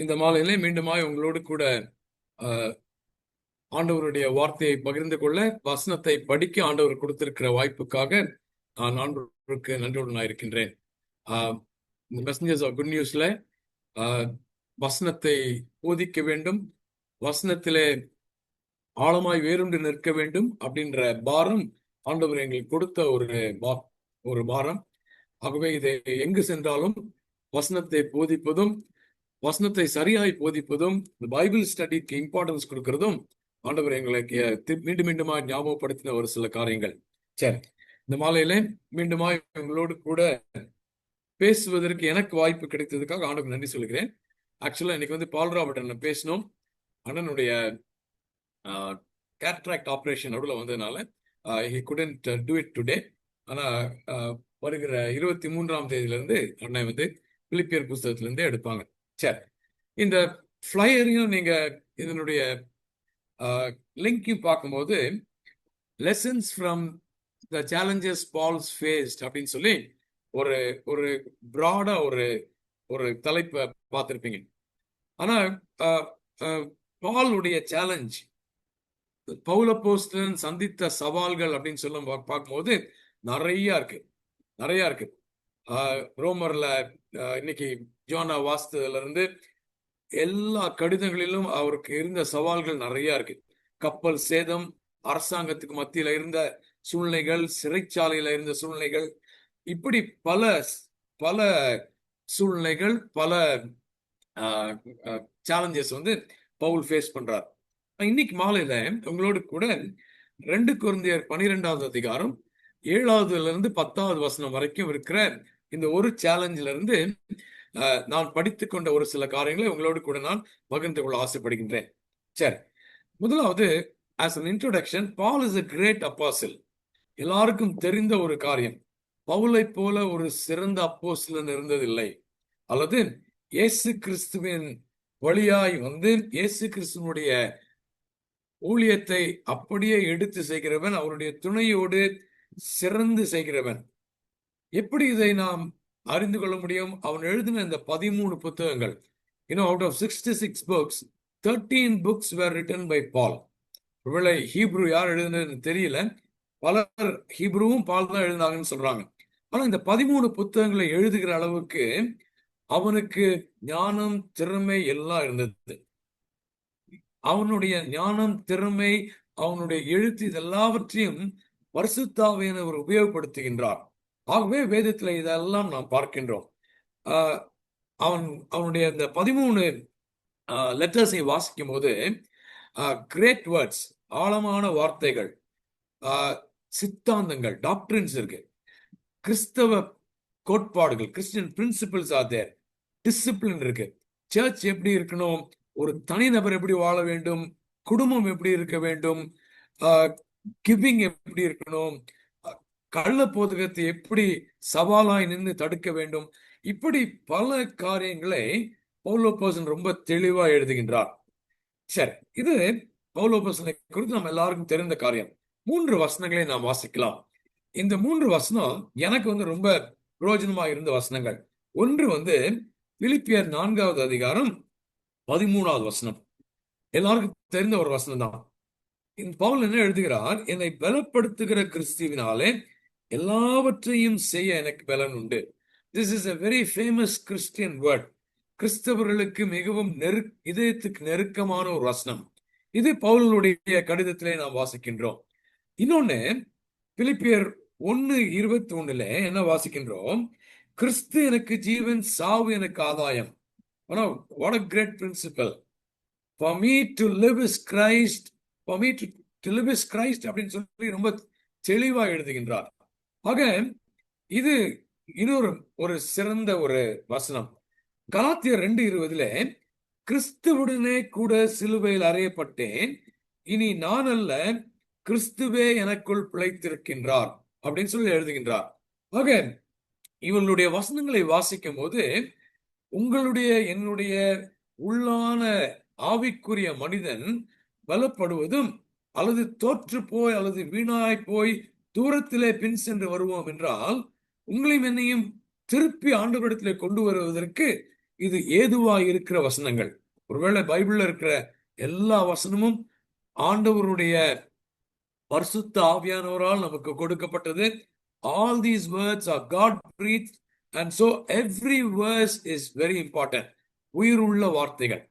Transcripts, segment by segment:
இந்த மாலையிலே மீண்டுமாய் உங்களோடு கூட அஹ், ஆண்டவருடைய வார்த்தையை பகிர்ந்து கொள்ள வசனத்தை படிக்க ஆண்டவர் கொடுத்திருக்கிற வாய்ப்புக்காக நான் ஆண்டவருக்கு நன்றியுடன் நான் இருக்கின்றேன். மெசஞ்சர்ஸ் ஆஃப் குட் நியூஸ்ல அஹ், வசனத்தை போதிக்க வேண்டும், வசனத்திலே ஆழமாய் வேரூன்றி நிற்க வேண்டும் அப்படின்ற பாரம் ஆண்டவர் எங்களுக்கு கொடுத்த ஒரு பாரம். ஆகவே இதை எங்கு சென்றாலும் வசனத்தை போதிப்பதும், வசனத்தை சரியாய் போதிப்பதும், இந்த பைபிள் ஸ்டடிக்கு இம்பார்ட்டன்ஸ் கொடுக்கறதும் ஆண்டவர் எங்களுக்கு மீண்டும் மீண்டுமா ஞாபகப்படுத்தின ஒரு சில காரியங்கள். சரி, இந்த மாலையில மீண்டுமாய் உங்களோடு கூட பேசுவதற்கு எனக்கு வாய்ப்பு கிடைத்ததுக்காக ஆண்டவருக்கு நன்றி சொல்கிறேன். ஆக்சுவலா இன்னைக்கு வந்து பால் ராபர்ட் அண்ணன் பேசணும். அண்ணனுடைய கேட்ராக்ட் ஆப்ரேஷன் நடுவில் வந்ததுனால he couldn't do it today. ஆனா வருகிற 23ஆம் தேதியிலிருந்து அண்ணன் வந்து பிலிப்பியர் புஸ்தகத்திலிருந்து எடுப்பாங்க. சரி, இந்த ஃபிளையரையும் நீங்க இதனுடைய லிங்கையும் பார்க்கும்போது lessons from the challenges Paul's faced அப்படின்னு சொல்லி ஒரு ஒரு பிராடா ஒரு தலைப்பை பார்த்துருப்பீங்க. ஆனா பாலுடைய சேலஞ்ச், பவுல் அப்போஸ்தலன் சந்தித்த சவால்கள் அப்படின்னு சொல்ல பார்க்கும்போது நிறைய இருக்கு. ரோமர்ல இன்னைக்கு ஜோனா வாஸ்ததுல இருந்து எல்லா கடிதங்களிலும் அவருக்கு இருந்த சவால்கள் நிறைய இருக்கு. கப்பல் சேதம், அரசாங்கத்துக்கு மத்தியில இருந்த சூழ்நிலைகள், சிறைச்சாலையில இருந்த சூழ்நிலைகள், இப்படி பல பல சூழ்நிலைகள், பல சேலஞ்சஸ் வந்து பவுல் ஃபேஸ் பண்றார். இன்னைக்கு மாலையில உங்களோடு கூட 2 கொரிந்தியர் 12வது அதிகாரம் 7வதுல இருந்து 10வது வசனம் வரைக்கும் இருக்கிற இந்த ஒரு சேலஞ்சில இருந்து நான் படித்துக் கொண்ட ஒரு சில காரியங்களை உங்களோடு கூட நான் பகிர்ந்து கொள்ள ஆசைப்படுகின்றேன். சரி, முதலாவது as an introduction, Paul is a great apostle. எல்லாருக்கும் தெரிந்த ஒரு காரியம், பவுலை போல ஒரு சிறந்த அப்போஸ்தலன் இருந்ததில்லை. அல்லது இயேசு கிறிஸ்துவின் வழியாய் வந்து இயேசு கிறிஸ்துவனுடைய ஊழியத்தை அப்படியே எடுத்து செய்கிறவன், அவருடைய துணையோடு சிறந்து செய்கிறவன். எப்படி இதை நாம் அறிந்து கொள்ள முடியும்? அவன் எழுதின இந்த 13 புத்தகங்கள், out of 66 books, 13 books were written by Paul. ஒருவேளை ஹீப்ரு யார் எழுதுனதுன்னு தெரியல, பலர் ஹீப்ருவும் பால் தான் எழுதினாங்கன்னு சொல்றாங்க. ஆனா இந்த 13 புத்தகங்களை எழுதுகிற அளவுக்கு அவனுக்கு ஞானம், திறமை எல்லாம் இருந்தது. அவனுடைய ஞானம், திறமை, அவனுடைய எழுத்து, இதெல்லாவற்றையும் பரிசுத்தாவியானவர் உபயோகப்படுத்துகின்றார். ஆகவே வேதத்துல இதெல்லாம் நாம் பார்க்கின்றோம். அவனுடைய இந்த 13 லெட்டர்ஸை வாசிக்கும் போது கிரேட் வேர்ட்ஸ், ஆழமான வார்த்தைகள், சித்தாந்தங்கள், டாக்டரின்ஸ் இருக்கு, கிறிஸ்தவ கோட்பாடுகள், Christian principles are there, discipline இருக்கு, சர்ச் எப்படி இருக்கணும், ஒரு தனிநபர் எப்படி வாழ வேண்டும், குடும்பம் எப்படி இருக்க வேண்டும், கிவிங் எப்படி இருக்கணும், கள்ள போதகத்தை எப்படி சவாலாய் நின்று தடுக்க வேண்டும், இப்படி பல காரியங்களை பவுல் அப்போஸ்தலன் ரொம்ப தெளிவா எழுதுகின்றார். சரி, இது பவுல் அப்போஸ்தலனை குறித்து நம்ம எல்லாருக்கும் தெரிந்த காரியம். 3 வசனங்களை நாம் வாசிக்கலாம். இந்த 3 வசனம் எனக்கு வந்து ரொம்ப பிரயோஜனமா இருந்த வசனங்கள். ஒன்று வந்து பிலிப்பியர் 4வது அதிகாரம் 13வது வசனம். எல்லாருக்கும் தெரிந்த ஒரு வசனம் தான். பவுல் என்ன எழுதுகிறார்? என்னை பலப்படுத்துகிற கிறிஸ்துவினாலே எல்லாவற்றையும் செய்ய எனக்கு பலன் உண்டு. This is a very famous Christian word. கிறிஸ்தவர்களுக்கு மிகவும் இதயத்துக்கு நெருக்கமான ஒரு வசனம். இது பவுலுடைய கடிதத்திலே நாம் வாசிக்கின்றோம். இன்னொன்னு பிலிப்பியர் 1:21 என்ன வாசிக்கின்றோம்? கிறிஸ்து எனக்கு ஜீவன், சாவு எனக்கு ஆதாயம். What a great principle. For me to live is Christ. For me to live is Christ அப்படின்னு சொல்லி ரொம்ப தெளிவா எழுதுகின்றார். ஆக இது இன்னொரு ஒரு சிறந்த ஒரு வசனம். கலாத்தியர் 2:20 கிறிஸ்துவுடனே கூட சிலுவையில் அறையப்பட்டேன், இனி நான் அல்ல, கிறிஸ்துவே எனக்குள் பிழைத்திருக்கின்றார் அப்படின்னு சொல்லி எழுதுகின்றார். ஆக இவர்களுடைய வசனங்களை வாசிக்கும் போது உங்களுடைய என்னுடைய உள்ளான ஆவிக்குரிய மனிதன் பலப்படுவதும், அல்லது தோற்று போய் அல்லது வீணாய் போய் தூரத்திலே பின் சென்று வருவோம் என்றால், உங்களையும் என்னையும் திருப்பி ஆண்டவரிடத்திலே கொண்டு வருவதற்கு இது ஏதுவா இருக்கிற வசனங்கள். ஒருவேளை பைபிள்ல இருக்கிற எல்லா வசனமும் ஆண்டவருடைய பரிசுத்த ஆவியானவரால் நமக்கு கொடுக்கப்பட்டது. All these words are God breathed, and so every verse is very important. உயிருள்ள வார்த்தைகள்.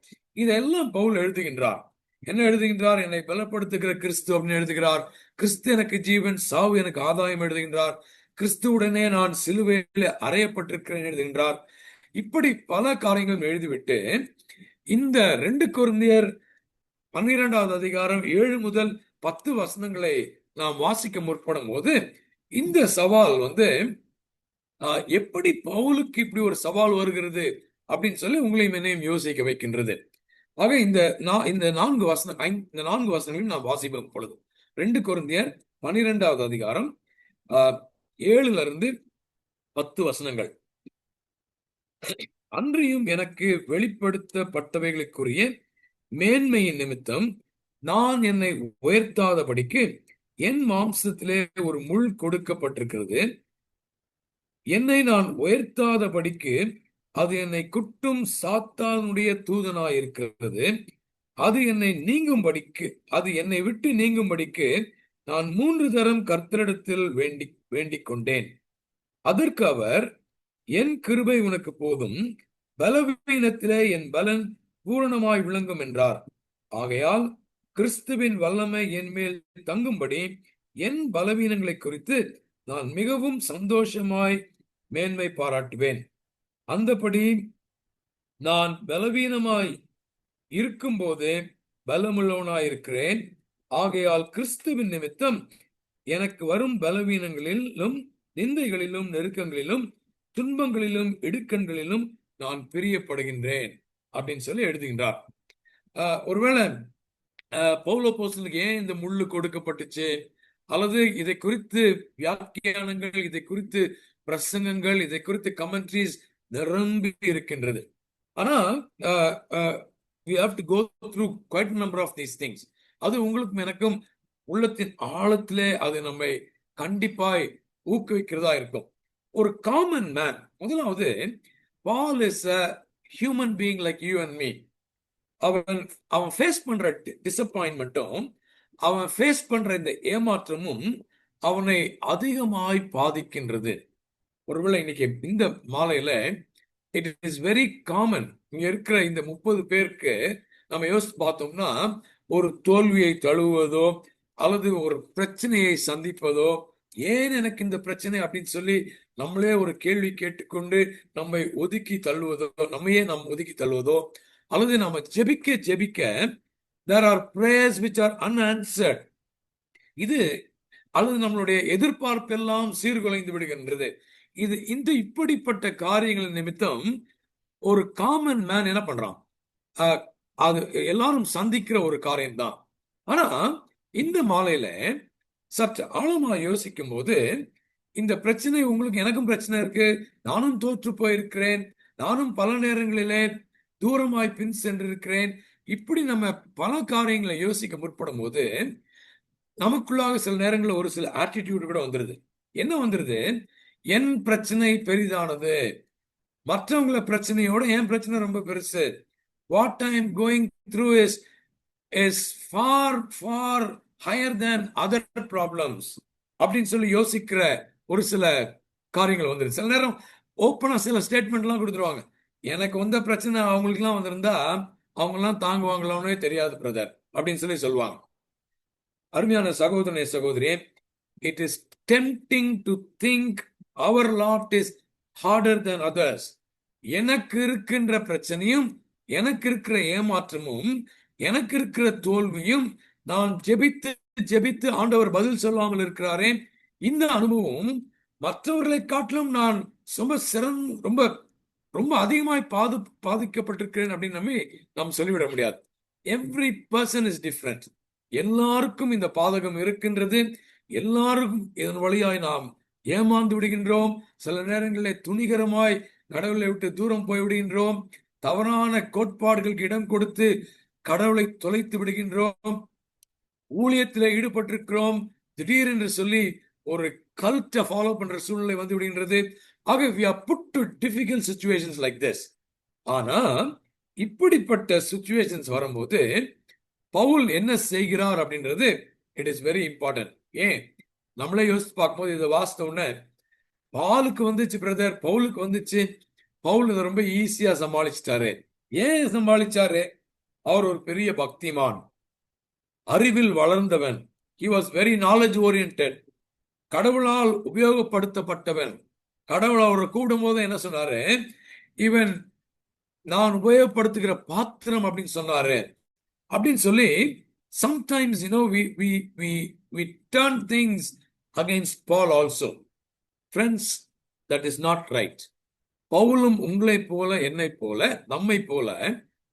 இதெல்லாம் பவுல் எழுதுகின்றார். என்ன எழுதுகின்றார்? என்னை பலப்படுத்துகிற கிறிஸ்து அப்படின்னு எழுதுகிறார். கிறிஸ்து எனக்கு ஜீவன், சாவு எனக்கு ஆதாயம் எழுதுகின்றார். கிறிஸ்துவுடனே நான் சிலுவையில் அறையப்பட்டிருக்கிறேன் எழுதுகின்றார். இப்படி பல காரியங்களும் எழுதிவிட்டு இந்த 2 கொரிந்தியர் 12வது அதிகாரம் 7 முதல் 10 வசனங்களை நாம் வாசிக்க முற்படும் போது இந்த சவால் எப்படி பவுலுக்கு இப்படி ஒரு சவால் வருகிறது அப்படின்னு சொல்லி உங்களையும் என்னையும் யோசிக்க வைக்கின்றது. ஆக இந்த 4 வசனங்களையும் நாம் வாசிப்போம் பொழுது 2 கொரிந்தியர் 12வது அதிகாரம் 7ல இருந்து 10 வசனங்கள். அன்றியும் எனக்கு வெளிப்படுத்தப்பட்டவைகளுக்குரிய மேன்மையின் நிமித்தம் நான் என்னை உயர்த்தாதபடிக்கு என் மாம்சத்திலே ஒரு முள் கொடுக்கப்பட்டிருக்கிறது. என்னை நான் உயர்த்தாதபடிக்கு அது என்னை குட்டும் சாத்தானுடைய தூதனாயிருக்கிறது. அது என்னை விட்டு நீங்கும்படிக்கு நான் 3 தரம் கர்த்தரிடத்தில் வேண்டிக் கொண்டேன். அதற்கு அவர், என் கிருபை உனக்கு போதும், பலவீனத்திலே என் பலன் பூரணமாய் விளங்கும் என்றார். ஆகையால் கிறிஸ்துவின் வல்லமை என் மேல் தங்கும்படி என் பலவீனங்களை குறித்து நான் மிகவும் சந்தோஷமாய் மேன்மை பாராட்டுவேன். அந்தபடி நான் பலவீனமாய் இருக்கும்போது பலமுள்ளவனாயிருக்கிறேன். ஆகையால் கிறிஸ்துவின் நிமித்தம் எனக்கு வரும் பலவீனங்களிலும் நிந்தைகளிலும் நெருக்கங்களிலும் துன்பங்களிலும் இடுக்கண்களிலும் நான் பிரியப்படுகின்றேன் அப்படின்னு சொல்லி எழுதுகின்றார். ஒருவேளை பவுல் அப்போஸ்தலனுக்கு ஏன் இந்த முள்ளு கொடுக்கப்பட்டுச்சு, அல்லது இதை குறித்து வியாக்கியானங்கள், இதை குறித்து பிரசங்கங்கள், இதை குறித்து கமெண்ட்ரிஸ் நிரம்பி இருக்கின்றது. ஆனா we have to go through quite a number of these things. அது உங்களுக்கும் எனக்கும் உள்ளத்தின் ஆழத்திலே அது நம்மை கண்டிப்பாய் ஊக்குவிக்கிறதா இருக்கும். ஒரு காமன் மேன், முதலாவது Paul is a human being like you and me. அவன் ஃபேஸ் பண்ற டிசப்பாயின்மெண்ட்டும் அவன் ஃபேஸ் பண்ற இந்த ஏமாற்றமும் அவனை அதிகமாய் பாதிக்கின்றது. ஒருவேளை இன்னைக்கு இந்த மாலையில இட் இஸ் வெரி காமன், இங்க இருக்கிற இந்த 30 பேருக்கு நம்ம யோசிச்சு பார்த்தோம்னா, ஒரு தோல்வியை தழுவுவதோ அல்லது ஒரு பிரச்சனையை சந்திப்பதோ, ஏன் எனக்கு இந்த பிரச்சனை அப்படின்னு சொல்லி நம்மளே ஒரு கேள்வி கேட்டுக்கொண்டு நம்மை ஒதுக்கி தள்ளுவதோ, நம்மையே நாம் ஒதுக்கி தள்ளுவதோ, அல்லது நம்ம ஜெபிக்க there are prayers which are unanswered. இது அல்லது நம்மளுடைய எதிர்பார்ப்பெல்லாம் சீர்குலைந்து விடுகின்றது. இப்படிப்பட்ட காரியங்கள் நிமித்தம் ஒரு காமன் மேன் என்ன பண்றான்? அது எல்லாரும் சந்திக்கிற ஒரு காரியம்தான். ஆனா இந்த மாலையில சற்று ஆழமா யோசிக்கும் போது, இந்த பிரச்சனை உங்களுக்கு எனக்கும் பிரச்சனை இருக்கு, நானும் தோற்று போயிருக்கிறேன், நானும் பல நேரங்களிலே தூரமாய் பின் சென்றிருக்கிறேன். இப்படி நம்ம பல காரியங்களை யோசிக்க முற்படும் போது நமக்குள்ளாக சில நேரங்களில் ஒரு சில ஆட்டிடியூட் கூட வந்துருது. என்ன வந்துருது? என் பிரச்சனை பெரிதானது, மற்றவங்கள பிரச்சனையோட என் பிரச்சனை ரொம்ப பெருசு. What I am going through is for for higher than other problems அப்படின்னு சொல்லி யோசிக்கிற ஒரு சில காரியங்கள் வந்துருது. சில நேரம் ஓப்பனா சில ஸ்டேட்மெண்ட்லாம் கொடுத்துருவாங்க. எனக்கு வந்த பிரச்சனை அவங்களுக்குலாம் வந்திருந்தா அவங்கெல்லாம் தாங்குவாங்களானே தெரியாது பிரதர் அப்படின்னு சொல்லி சொல்லுவாங்க. அருமையான சகோதரனே, சகோதரியே, it is tempting to think our lot is harder than others. எனக்கு இருக்கின்ற பிரச்சனையும், எனக்கு இருக்கிற ஏமாற்றமும், எனக்கு இருக்கிற தோல்வியும், நான் ஜெபித்து ஆண்டவர் பதில் சொல்லாமல் இருக்கிறாரே, இந்த அனுபவம் மற்றவர்களை காட்டிலும் நான் ரொம்ப ரொம்ப அதிகமாய் பாதிக்கப்பட்டிருக்கிறேன் அப்படின்னு நாம் சொல்லிவிட முடியாது. Every person is different. எல்லாருக்கும் இந்த பாதகம் இருக்கின்றது. எல்லாருக்கும் இதன் வழியாய் நாம் ஏமாந்து விடுகின்றோம். சில நேரங்களில் துணிகரமாய் கடவுளை விட்டு தூரம் போய் விடுகின்றோம். தவறான கோட்பாடுகளுக்கு இடம் கொடுத்து கடவுளை தொலைத்து விடுகின்றோம். ஊழியத்தில் ஈடுபட்டிருக்கிறோம், திடீரென்று சொல்லி ஒரு கல்ட்டை ஃபாலோ பண்ற சூழ்நிலை வந்து விடுகின்றது. ஆக we are put to difficult situations like this. ஆனா இப்படிப்பட்ட சுச்சுவேஷன்ஸ் வரும்போது பவுல் என்ன செய்கிறார் அப்படின்றது இட் இஸ் வெரி இம்பார்ட்டன்ட். ஏன் நம்மளே யோசிச்சு பார்க்கும்போது இதை வாசித்த உடனே பாலுக்கு வந்துச்சு பிரதர், பவுலுக்கு வந்துச்சு, பவுல் இதை ரொம்ப ஈஸியா சமாளிச்சிட்டாரு. ஏன் சமாளிச்சாரு? அவர் ஒரு பெரிய பக்திமான், அறிவில் வளர்ந்தவன், he was very knowledge oriented, கடவுளால் உபயோகப்படுத்தப்பட்டவன். கடவுள் அவரை கூடும் போது என்ன சொன்னாரு? இவன் நான் உபயோகப்படுத்துகிற பாத்திரம் அப்படின்னு சொன்னாரு. அப்படின்னு சொல்லி sometimes we turn things against Paul also. Friends, that is not right. பவுலும் உங்களை போல, என்னை போல, நம்மை போல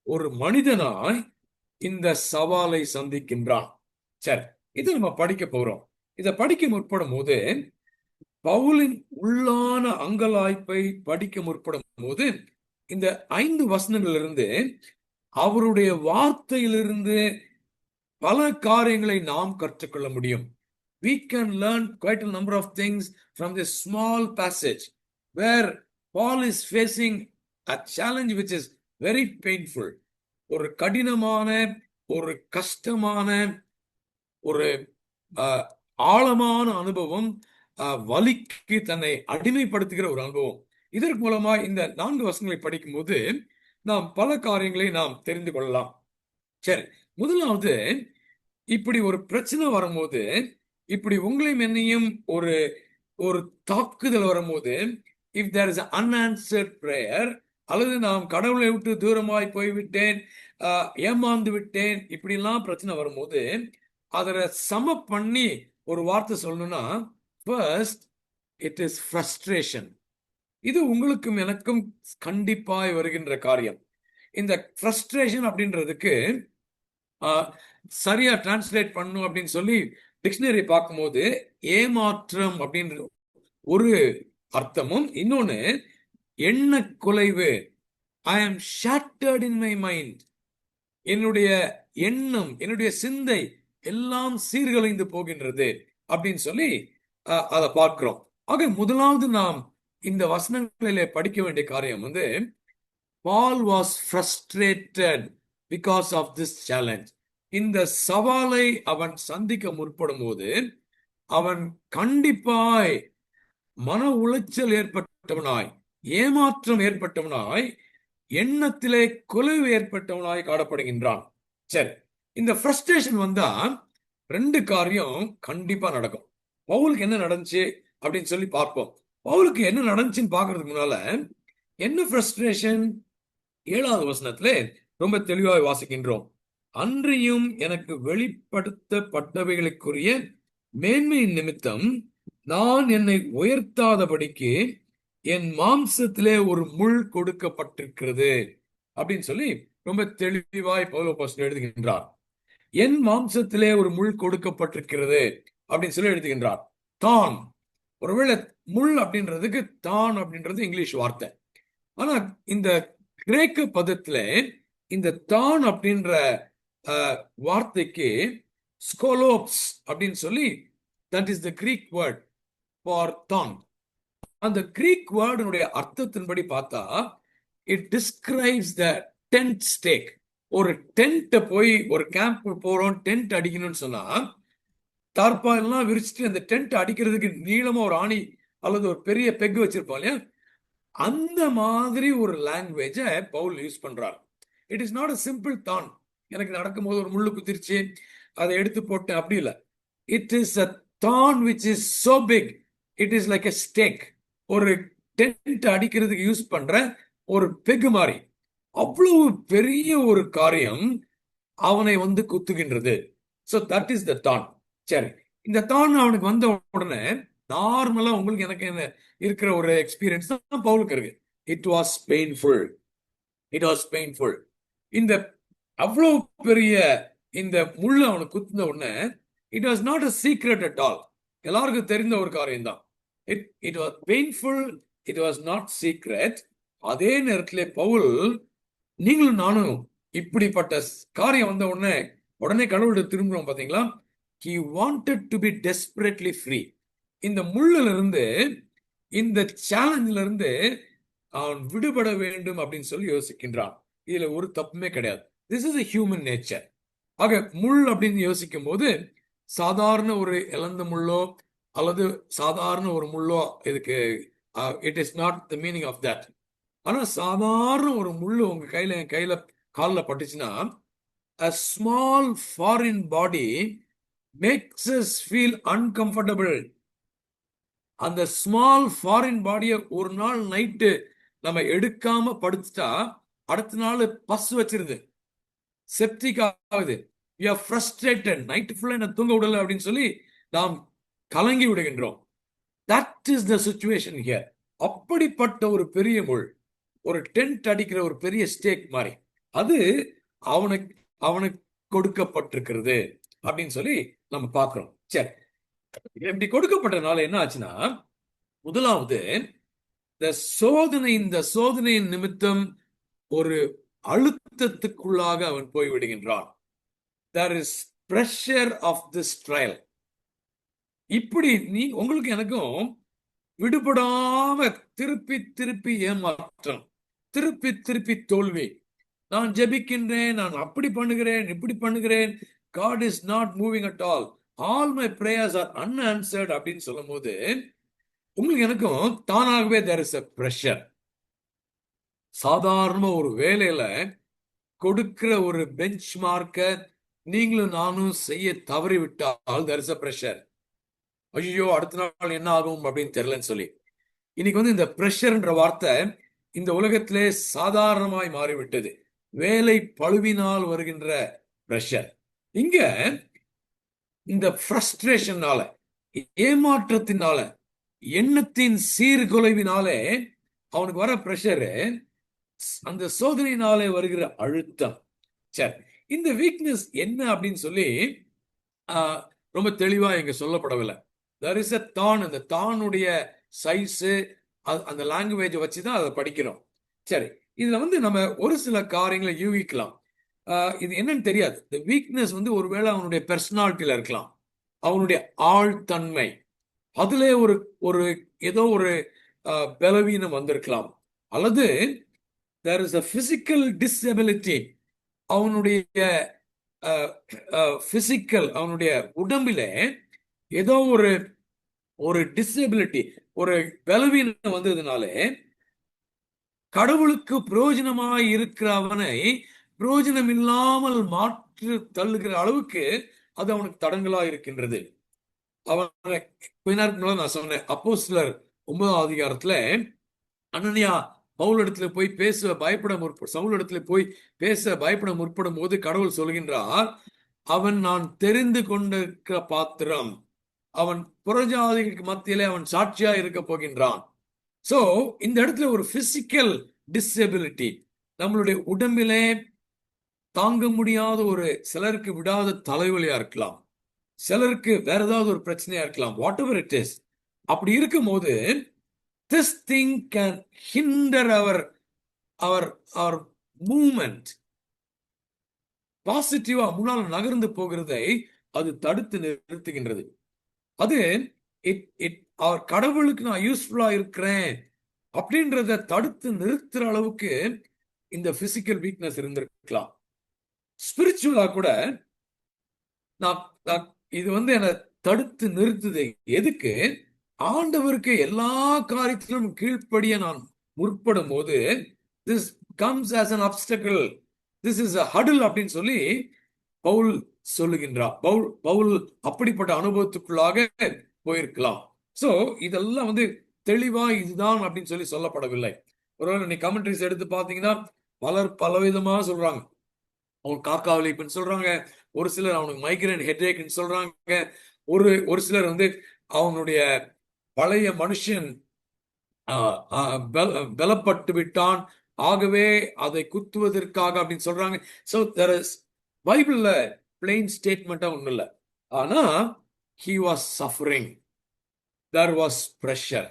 ஒரு மனிதனாய் இந்த சவாலை சந்திக்கின்றான். சரி, இது நம்ம படிக்க போறோம். இதை படிக்க முற்படும் போது பவுலின் உள்ளான அங்கலாய்ப்பை படிக்க முற்படும் போது இந்த 5 வசனங்களிலிருந்து அவருடைய வார்த்தையிலிருந்து பல காரியங்களை நாம் கற்றுக்கொள்ள முடியும். We can learn quite a number of things from this small passage where Paul is facing a challenge which is very painful. ஒரு கடினமான, ஒரு கஷ்டமான, ஒரு ஆழமான அனுபவம், வலிக்கு தன்னை அடிமைப்படுத்துகிற ஒரு அனுபவம். இதற்கு மூலமா இந்த 4 வசனங்களை படிக்கும்போது நாம் பல காரியங்களை நாம் தெரிந்து கொள்ளலாம். சரி, முதலாவது, இப்படி ஒரு பிரச்சனை வரும்போது, இப்படி உங்களையும் என்னையும் ஒரு ஒரு தாக்குதல் வரும்போது, if there is an unanswered prayer, அல்லது நாம் கடவுளை விட்டு தூரமாய் போய்விட்டேன், ஏமாந்து விட்டேன், இப்படிலாம் பிரச்சனை வரும்போது அதை சம பண்ணி ஒரு வார்த்தை சொல்லணும்னா, ஃபர்ஸ்ட் இட் இஸ் ஃப்ரஸ்ட்ரேஷன். இது உங்களுக்கும் எனக்கும் கண்டிப்பாய் வருகின்ற காரியம். இந்த ஃப்ரஸ்ட்ரேஷன் அப்படின்றதுக்கு சரியா டிரான்ஸ்லேட் பண்ணும் அப்படின்னு சொல்லி டிக்ஷனரி பார்க்கும்போது ஏமாற்றம் அப்படின்ற ஒரு அர்த்தமும், இன்னொன்னு எண்ண குலைவு, ஐ ஆம் ஷேட்டர்ட் இன் மை மைண்ட், என்னுடைய எண்ணம், என்னுடைய சிந்தை எல்லாம் சீர்குலைந்து போகின்றது அப்படின்னு சொல்லி அதை பார்க்கிறோம். ஆக முதலாவது நாம் இந்த வசனங்களிலே படிக்க வேண்டிய காரியம் வந்து, Paul was frustrated because of this challenge. இந்த சவாலை அவன் சந்திக்க முற்படும் போது அவன் கண்டிப்பாய் மன உளைச்சல் ஏற்பட்டவனாய், ஏமாற்றம் ஏற்பட்டவனாய், எண்ணத்திலே குலைவு ஏற்பட்டவனாய் காணப்படுகின்றான். சரி, இந்த ஃப்ரஸ்ட்ரேஷன் வந்தா 2 காரியம் கண்டிப்பா நடக்கும். பவுலுக்கு என்ன நடந்துச்சு அப்படின்னு சொல்லி பார்ப்போம். பவுலுக்கு என்ன நடந்துச்சுன்னு பார்க்கறதுக்கு முன்னால என்ன ஃப்ரஸ்ட்ரேஷன் 7வது வசனத்துல ரொம்ப தெளிவாய் வாசிக்கின்றோம். அன்றியும் எனக்கு வெளிப்படுத்தப்பட்டவைகளுக்குரிய மேன்மையின் நிமித்தம் நான் என்னை உயர்த்தாதபடிக்கு என் மாம்சத்திலே ஒரு முள் கொடுக்கப்பட்டிருக்கிறது அப்படின்னு சொல்லி ரொம்ப தெளிவாய் பவுல் அப்போஸ்தலன் எழுதுகின்றார். என் மாம்சத்திலே ஒரு முள் கொடுக்கப்பட்டிருக்கிறது அப்படின்னு சொல்லி எழுதுகின்றார். தான், ஒருவேளை முள் அப்படின்றதுக்கு தான் அப்படின்றது இங்கிலீஷ் வார்த்தை. ஆனா இந்த கிரேக்க பதத்துல இந்த தான் அப்படின்ற வார்த்தைக்கு ஸ்கோலோப்ஸ் அப்படின்னு சொல்லி, that is the Greek word for tongue. அந்த கிரீக் வேர்டுடைய அர்த்தத்தின்படி பார்த்தா it describes the tent stake. ஒரு டென்ட்டை போய் ஒரு கேம்ப் போறோம், டென்ட் அடிக்கணும்னு சொன்னா தார்பாயெல்லாம் விரிச்சிட்டு அந்த டென்ட் அடிக்கிறதுக்கு நீளமா ஒரு ஆணி அல்லது ஒரு பெரிய பெக் வச்சிருப்போம் இல்லையா, அந்த மாதிரி ஒரு லாங்குவேஜை பவுல் யூஸ் பண்றார். It is not a simple தான், எனக்கு நடக்கும்போது ஒரு முள்ளு குத்திருச்சு அதை எடுத்து போட்டேன், அப்படி இல்லை. இட் இஸ் அ தான் which is so big, it is like a stake. ஒரு டென்ட் அடிக்கிறதுக்கு யூஸ் பண்ற ஒரு பெகு மாதிரி, அவ்வளவு பெரிய ஒரு காரியம் அவனை வந்து குத்துகின்றது. So that is the தான். சரி, இந்த தான் அவனுக்கு வந்த உடனே நார்மலா உங்களுக்கு எனக்கு என்ன இருக்கிற ஒரு எக்ஸ்பீரியன்ஸ் தான் பவுலுக்கு இருக்கு. It was painful, it was painful. இந்த அவ்வளவு பெரிய இந்த முள்ள அவனுக்கு குத்துன உடனே it was not a secret at all, எல்லாருக்கும் தெரிந்த ஒரு காரியம் தான். It was painful, it was not secret. அதே நேரத்தில் பவுல், நீங்களும் நானும் இப்படிப்பட்ட காரியம் வந்த உடனே கடவுள்கிட்ட திரும்புறோம் பாத்தீங்களா. He wanted to be desperately free. இந்த முள்ளில இருந்து, இந்த சேலஞ்சில இருந்து அவன் விடுபட வேண்டும் அப்படின்னு சொல்லி யோசிக்கின்றான். இதுல ஒரு தப்புமே கிடையாது. This is a human nature. ஆக முள் அப்படின்னு யோசிக்கும் போது சாதாரண ஒரு இளந்த முள்ளோ அல்லது சாதாரண ஒரு முள்ளோ இதுக்கு it is not the meaning of that. ஆனா சாதாரண ஒரு முள்ளு உங்க கையில என் கையில காலில் பட்டுச்சுன்னா a small foreign body makes us feel uncomfortable. அந்த ஸ்மால் ஃபாரின் பாடியை ஒரு நாள் நைட்டு நம்ம எடுக்காம படுத்துட்டா அடுத்த நாள் பஸ் வச்சிருது, செப்டிக் ஆகுது, we are frustrated, நைட்டு ஃபுல்லா என்ன தூங்க விடல அப்படின்னு சொல்லி நாம் கலங்கி விடுகின்றோம். That is the situation here. அப்படிப்பட்ட ஒரு பெரிய முள், ஒரு டென்ட் அடிக்கிற ஒரு பெரிய ஸ்டேக் மாதிரி, அது அவனுக்கு அவனுக்கு கொடுக்கப்பட்டிருக்கிறது அப்படின்னு சொல்லி நம்ம பார்க்கிறோம். சரி, இப்படி கொடுக்கப்பட்டனால என்ன ஆச்சுன்னா, முதலாவது இந்த சோதனையின் நிமித்தம் ஒரு அழுத்தத்துக்குள்ளாக அவன் போய்விடுகின்றான். there is pressure of this trial. இப்படி உங்களுக்கு எனக்கும் விடுபடாம திருப்பி திருப்பி ஏமாற்றம், திருப்பி திருப்பி தோல்வி. நான் ஜெபிக்கின்றேன், நான் அப்படி பண்ணுகிறேன், இப்படி பண்ணுகிறேன், God is not moving at all my prayers are unanswered அப்படின்னு சொல்லும் போது உங்களுக்கு எனக்கும் தானாகவே there is a pressure. சாதாரண ஒரு வேலையில கொடுக்கிற ஒரு பெஞ்ச் மார்க்க நீங்களும் நானும் செய்ய தவறிவிட்டால் there is a pressure. ஐயோ அடுத்த நாள் என்ன ஆகும் அப்படின்னு தெரியலன்னு சொல்லி இன்னைக்கு இந்த பிரஷர்ன்ற வார்த்தை இந்த உலகத்திலே சாதாரணமாய் மாறிவிட்டது. வேலை பழுவினால் வருகின்ற பிரஷர். இங்க இந்த ஃப்ரஸ்ட்ரேஷனால, ஏமாற்றத்தினால, எண்ணத்தின் சீர்குலைவினாலே அவனுக்கு வர பிரஷரு, அந்த சோதனையினாலே வருகிற அழுத்தம். சரி, இந்த வீக்னஸ் என்ன அப்படின்னு சொல்லி ரொம்ப தெளிவா இங்க சொல்லப்படவில்லை. there is a தான், அந்த தானுடைய சைஸு அந்த லாங்குவேஜை வச்சுதான் அதை படிக்கிறோம். சரி, இதுல நம்ம ஒரு சில காரியங்களை யூகிக்கலாம். இது என்னன்னு தெரியாது. இந்த வீக்னஸ் ஒருவேளை அவனுடைய பெர்சனாலிட்டியில இருக்கலாம், அவனுடைய ஆழ்தன்மை, அதுல ஒரு ஏதோ ஒரு பலவீனம் வந்திருக்கலாம், அல்லது there is a physical disability. அவனுடைய பிசிக்கல், அவனுடைய உடம்பிலே ஏதோ ஒரு டிசபிலிட்டி, ஒரு பலவீனம் வந்ததுனாலே கடவுளுக்கு பிரயோஜனமாய் இருக்கிற அவனை பிரயோஜனம் இல்லாமல் மாற்று தள்ளுகிற அளவுக்கு அது அவனுக்கு தடங்களா இருக்கின்றது. அவனை கொஞ்ச நேரத்துக்கு நான் சொன்னேன், அப்போஸ்தலர் 9ஆம் அதிகாரத்துல அனனியா பவுலிடத்துல போய் சவுலிடத்துல போய் பேச பயப்பட முற்படும் போது கடவுள் சொல்கின்றார், அவன் நான் தெரிந்து கொண்டிருக்கிற பாத்திரம், அவன் புறஜாதிகளுக்கு மத்தியிலே அவன் சாட்சியா இருக்க போகின்றான். சோ இந்த இடத்துல ஒரு பிசிக்கல் டிசபிலிட்டி, நம்மளுடைய உடம்பிலே தாங்க முடியாத சிலருக்கு விடாத தலைவலியா இருக்கலாம், சிலருக்கு வேற ஏதாவது ஒரு பிரச்சனையா இருக்கலாம், வாட் எவர் இட் இஸ். அப்படி இருக்கும் போது this thing can hinder our movement. பாசிட்டிவா முன்னால் நகர்ந்து போகிறதை அது தடுத்து நிறுத்துகின்றது. அது அவர் கடவுளுக்கு நான் யூஸ்ஃபுல்லா இருக்கிறேன் அப்படின்றத தடுத்து நிறுத்துற அளவுக்கு இந்த பிசிக்கல் வீக்னஸ் இருந்திருக்கலாம். ஸ்பிரிச்சுவலா கூட நான் இது என்னை தடுத்து நிறுத்துது. எதுக்கு? ஆண்டவருக்கு எல்லா காரியத்திலும் கீழ்ப்படிய நான் முற்படும் போது this comes as an obstacle, this is a hurdle அப்படின்னு சொல்லி பவுல் சொல்லுகின்றார். பவுல் அப்படிப்பட்ட அனுபவத்துக்குள்ளாக போயிருக்கலாம். சோ இதெல்லாம் தெளிவா இதுதான் அப்படின்னு சொல்லி சொல்லப்படவில்லை. ஒருவேளை நீ கமெண்ட்ரிஸ் எடுத்து பாத்தீங்கன்னா பலர் பலவிதமா சொல்றாங்க. அவனுக்கு காக்கா வலிப்புன்னு சொல்றாங்க, ஒரு சிலர் அவனுக்கு மைக்ரேன் ஹெட்ஏக்னு சொல்றாங்க, ஒரு சிலர் அவனுடைய பழைய மனுஷன் பலப்பட்டு விட்டான், ஆகவே அதை குத்துவதற்காக அப்படின்னு சொல்றாங்க. சோ there is பைபிள்ல பிளெயின் ஸ்டேட்மெண்டா ஒண்ணு இல்லை, ஆனா he was suffering, there was pressure.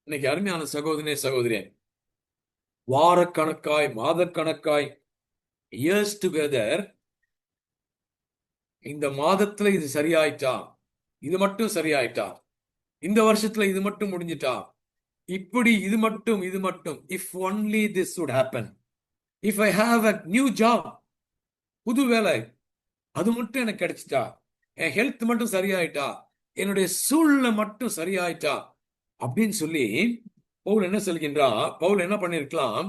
இன்னைக்கு அருமையான சகோதரியே, வாரக்கணக்காய் மாதக்கணக்காய் இயர்ஸ் டுகெதர், இந்த மாதத்துல இது சரியாயிட்டா, இது மட்டும் சரியாயிட்டா, இந்த வருஷத்துல இது மட்டும் முடிஞ்சிட்டா, இப்படி இது மட்டும் if only this would happen, if I have a new job, புது வேலை, அது மட்டும் எனக்கு கிடைச்சிட்டா, என் ஹெல்த் மட்டும் சரியாயிட்டா, என்னுடைய சூழ்நிலை மட்டும் சரியாயிட்டா அப்படின்னு சொல்லி பவுல் என்ன சொல்கின்றா, பவுல் என்ன பண்ணிருக்கலாம்,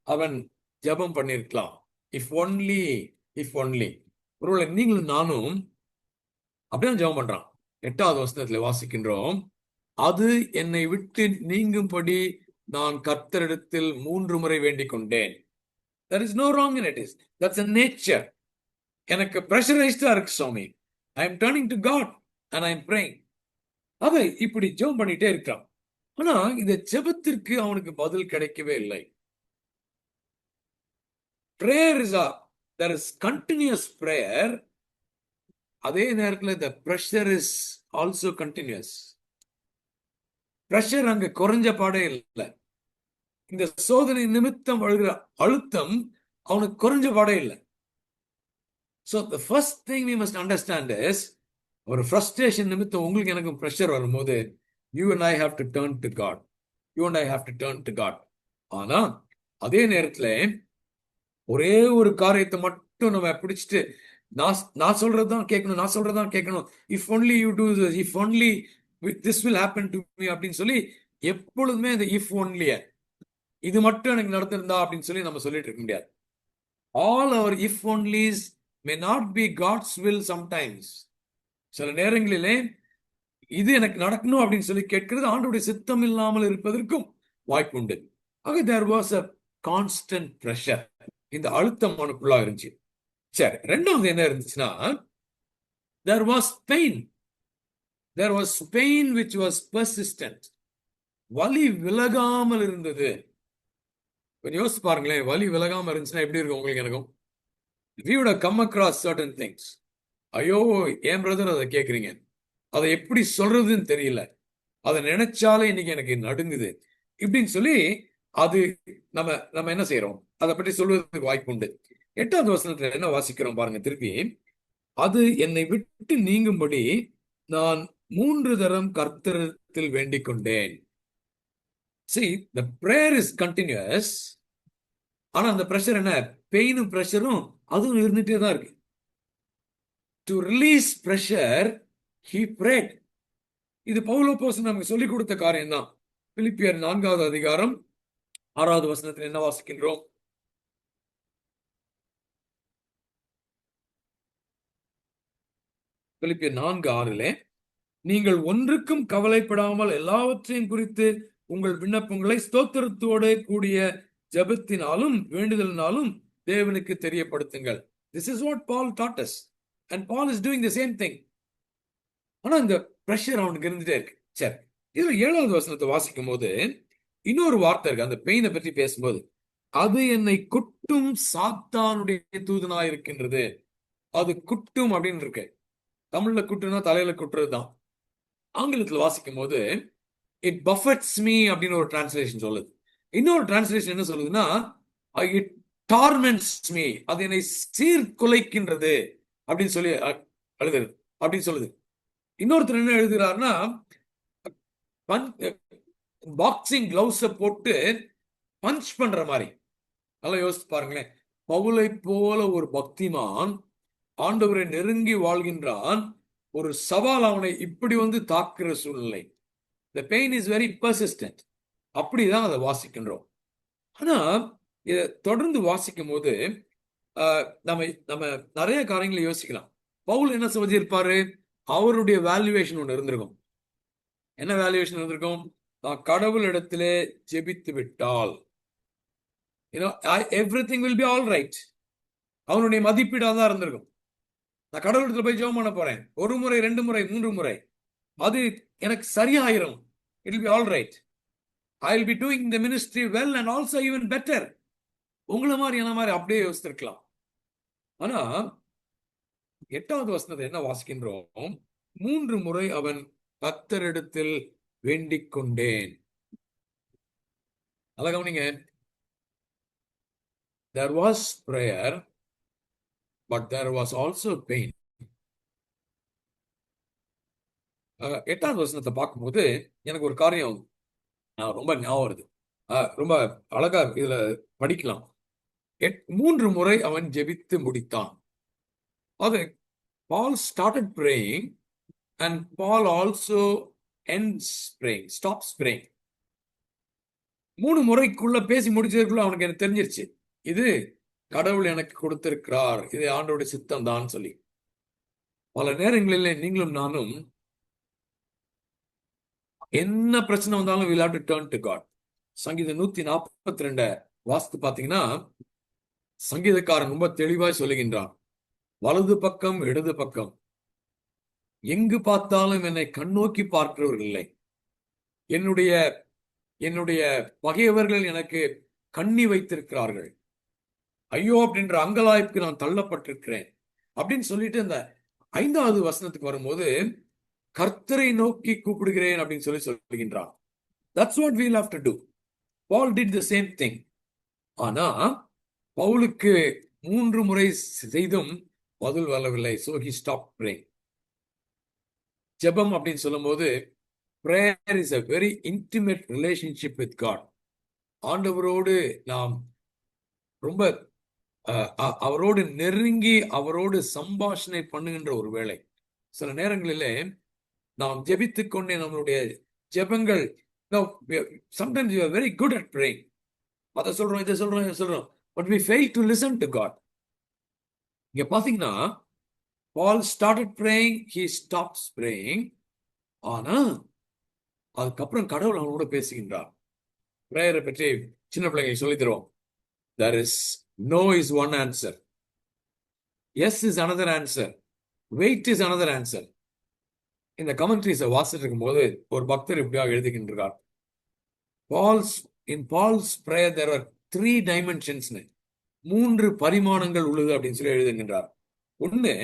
அவன் ஜெபம் பண்ணிருக்கலாம். இஃப் ஒன்லி ஒருவேளை நீங்களும் நானும் அப்படியே ஜெபம் பண்றான். 8வது வசனத்துல வாசிக்கின்றோம், அது என்னை விட்டு நீங்கும்படி நான் கர்த்தரிடத்தில் 3 முறை வேண்டிக் கொண்டேன். There is no wrong in it. That's a nature. எனக்கு பிரஷரைஸ்டா இருக்கு சுவாமி. I am turning to God and I am praying. அதை இப்படி ஜெபம் பண்ணிட்டே இருக்கான். ஆனா இந்த ஜெபத்திற்கு அவனுக்கு பதில் கிடைக்கவே இல்லை. Prayer is there is continuous prayer. அதே நேரத்தில் the pressure is also continuous. Pressure அங்க குறைஞ்ச பாடே இல்லை. இந்த சோதனை நிமித்தம் வருகிற அழுத்தம் அவனுக்கு குறைஞ்ச பாடே இல்லை. So the first thing we must understand is, ஒரு frustration நிமித்தம் உங்களுக்கு எனக்கும் pressure வரும்போது, you and I have to turn to God. You and I have to turn to God. ஆனா அதே நேரத்துல ஒரே ஒரு காரியத்தை மட்டும் நம்ம பிடிச்சிட்டு நான் சொல்றதுதான் கேட்கணும், if only you do this, if only this will happen to me அப்படின்னு சொல்லி எப்பொழுதுமே இந்த if only இது மட்டும் எனக்கு நடந்திருந்தா அப்படின்னு சொல்லி நம்ம சொல்லிட்டு இருக்க முடியாது. All our if onlys may not be God's will sometimes. சில நேரங்களிலே இது எனக்கு நடக்கணும் அப்படின்னு சொல்லி கேட்கிறது ஆண்டவருடைய சித்தம் இல்லாமல் இருப்பதற்கும் வாய்ப்பு உண்டு. ஆக there was a constant pressure. இந்த அழுத்தம் அவனுக்குள்ளா இருந்துச்சு. சரி, ரெண்டாவது என்ன இருந்துச்சுன்னா, there was pain which was persistent. வலி விலகாமல் இருந்தது. கொஞ்சம் யோசிச்சு பாருங்களேன், வலி விலகாம இருந்துச்சுன்னா எப்படி இருக்கும் உங்களுக்கு எனக்கும்? We would have come across certain things. ஐயோ ஏன் பிரதர் அதை கேட்குறீங்க, அதை எப்படி சொல்றதுன்னு தெரியல, அதை நினைச்சாலே இன்னைக்கு எனக்கு நடுங்குது இப்படின்னு சொல்லி அது நம்ம என்ன செய்யறோம், அதை பற்றி சொல்வதற்கு வாய்ப்பு உண்டு. 8வது வசனத்துல என்ன வாசிக்கிறோம் பாருங்க திருப்பி, அது என்னை விட்டு நீங்கும்படி நான் 3 தரம் கர்த்தரிடத்தில் வேண்டிக் கொண்டேன். See, the prayer is continuous. ஆனா அந்த பிரஷர் என்ன, பெயினும் பிரஷரும் அதுவும் இருந்துட்டே தான் இருக்கு. To release pressure, he prayed. இது பவுல் அப்போஸ்தலன் நமக்கு சொல்லிக் கொடுத்த காரியம் தான். பிலிப்பியர் 4வது அதிகாரம் 6வது வசனத்தில் என்ன வாசிக்கின்றோம்? பிலிப்பியர் 4:6 நீங்கள் ஒன்றுக்கும் கவலைப்படாமல் எல்லாவற்றையும் குறித்து உங்கள் விண்ணப்பங்களை ஸ்தோத்திரத்தோடு கூடிய ஜெபத்தினாலும் வேண்டுதலினாலும் தேவனுக்கு தெரியப்படுத்துங்கள். This is what Paul taught us. And Paul is doing the same thing. ஆனா இந்த பிரஷர் அவனுக்கு இருந்துட்டே இருக்கு. சரி, இதுல 7வது வசனத்தை வாசிக்கும் போது இன்னொரு வார்த்தை இருக்கு. அந்த பெயினை பற்றி பேசும்போது, அது என்னை குட்டும் சாத்தானுடைய தூதனாய் இருக்கின்றது. அது குட்டும் அப்படின்னு இருக்கு. தமிழ்ல குட்டுனா தலையில குட்டுறது தான். ஆங்கிலத்தில் வாசிக்கும் போது இட் பஃபெட்ஸ் மீ அப்படின்னு ஒரு டிரான்ஸ்லேஷன் சொல்லுது. இன்னொரு டிரான்ஸ்லேஷன் என்ன சொல்லுதுன்னா, இட் டார்மெண்ட்ஸ் மீ, அது என்னை சீர்குலைக்கின்றது அப்படின்னு சொல்லி எழுதுறது அப்படின்னு சொல்லுது. இன்னொருத்தர் என்ன எழுதுகிறாருன்னா, பாக்ஸிங் கிளவுஸ போட்டு பஞ்ச் பண்ற மாதிரி. நல்லா யோசிச்சு பாருங்களேன், பவுலை போல ஒரு பக்திமான் ஆண்டவரை நெருங்கி வாழ்கின்றான், ஒரு சவால் அவனை இப்படி வந்து தாக்குற சூழ்நிலை. The pain is very persistent. அப்படிதான் அதை வாசிக்கின்றோம். ஆனா இதை தொடர்ந்து வாசிக்கும் போது நம்ம நிறைய காரியங்களை யோசிக்கலாம். பவுல் என்ன சொல்லியிருப்பாரு, அவருடைய வேல்யூவேஷன் ஒன்று இருந்திருக்கும். என்ன வேல்யூவேஷன் இருந்திருக்கும்? நான் கடவுளிடத்திலே ஜெபித்து விட்டால் everything will be all right. அவனுடைய மதிப்பீடாக தான் இருந்திருக்கும். நான் கடவுளத்துல போய் ஜெபம் பண்ண போறேன், 1 முறை 2 முறை 3 முறை, அது எனக்கு சரியாயிரும். It will be all right. I will be doing the ministry well and also even better. உங்களை மாதிரி என்ன மாதிரி அப்படியே யோசித்திருக்கலாம். ஆனா 8வது வசனத்தை என்ன வாசிக்கின்றோம்? 3 முறை அவன் கர்த்தரிடத்தில் வேண்டிக் கொண்டேன். நல்லா கவனிங்க. There was prayer, but there was also pain. 8வது வசனத்தை பார்க்கும்போது எனக்கு ஒரு காரியம் ரொம்ப ஞாபகம் வருது. ரொம்ப அழகா இதுல படிக்கலாம். 3 முறை அவன் ஜெபித்து முடித்தான். அது Paul started praying and Paul also ends praying, stops praying. 3 முறைக்குள்ள பேசி முடிச்சதுக்குள்ள அவனுக்கு எனக்கு தெரிஞ்சிருச்சு, இது கடவுள் எனக்கு கொடுத்திருக்கிறார், இது ஆண்டோட சித்தம் தான் சொல்லி. பல நேரங்களில் நீங்களும் நானும் என்ன பிரச்சனை வந்தாலும் we'll have to turn to God. சங்கீதம் 142 வாஸ்து பாத்தீங்கன்னா சங்கீதக்காரன் ரொம்ப தெளிவாய் சொல்லுகின்றான், வலது பக்கம் இடது பக்கம் எங்கு பார்த்தாலும் என்னை கண்ணோக்கி பார்க்கிறவர்கள் இல்லை, என்னுடைய என்னுடைய பகையவர்கள் எனக்கு கண்ணி வைத்திருக்கிறார்கள், ஐயோ அப்படின்ற அங்கலாய்ப்புக்கு நான் தள்ளப்பட்டிருக்கிறேன் அப்படின்னு சொல்லிட்டு இந்த 5வது வசனத்துக்கு வரும்போது கர்த்தரை நோக்கி கூப்பிடுகிறேன் அப்படின்னு சொல்லுகின்றான். That's what we'll have to do. Paul did the same thing. ஆனா பவுலுக்கு 3 முறை செய்தும் பதில் வரவில்லை. So he stopped praying. ஜெபம் அப்படின்னு சொல்லும்போது prayer is a very intimate relationship with God. ஆண்டவரோடு நாம் ரொம்ப அவரோடு நெருங்கி அவரோடு சம்பாஷணை பண்ணுகின்ற ஒரு வேளை. சில நேரங்களிலே நாம் ஜெபித்துக் கொண்டே நம்மளுடைய ஜெபங்கள், sometimes we are very good at praying. அதை சொல்றோம், இதை சொல்றோம், இதை சொல்றோம், but we fail to listen to God. இங்க பாத்தீங்கன்னா Paul started praying, he stops praying. ஆனா அதுக்கப்புறம் கடவுள் அவனோட பேசுகின்றார். பிரேயரை பற்றி சின்ன பிள்ளைங்க சொல்லி தருவோம். There is no is one answer, yes is another answer, wait is another answer. இந்த கமெண்ட்ரிஸை வாசிட்டு இருக்கும் போது ஒரு பக்தர் இப்படியாக எழுதுகின்றார், in Paul's prayer there were 3 dimensions, 3 பரிமாணங்கள் உள்ளது அப்படின்னு சொல்லி எழுதுகின்றார். ஒண்ணு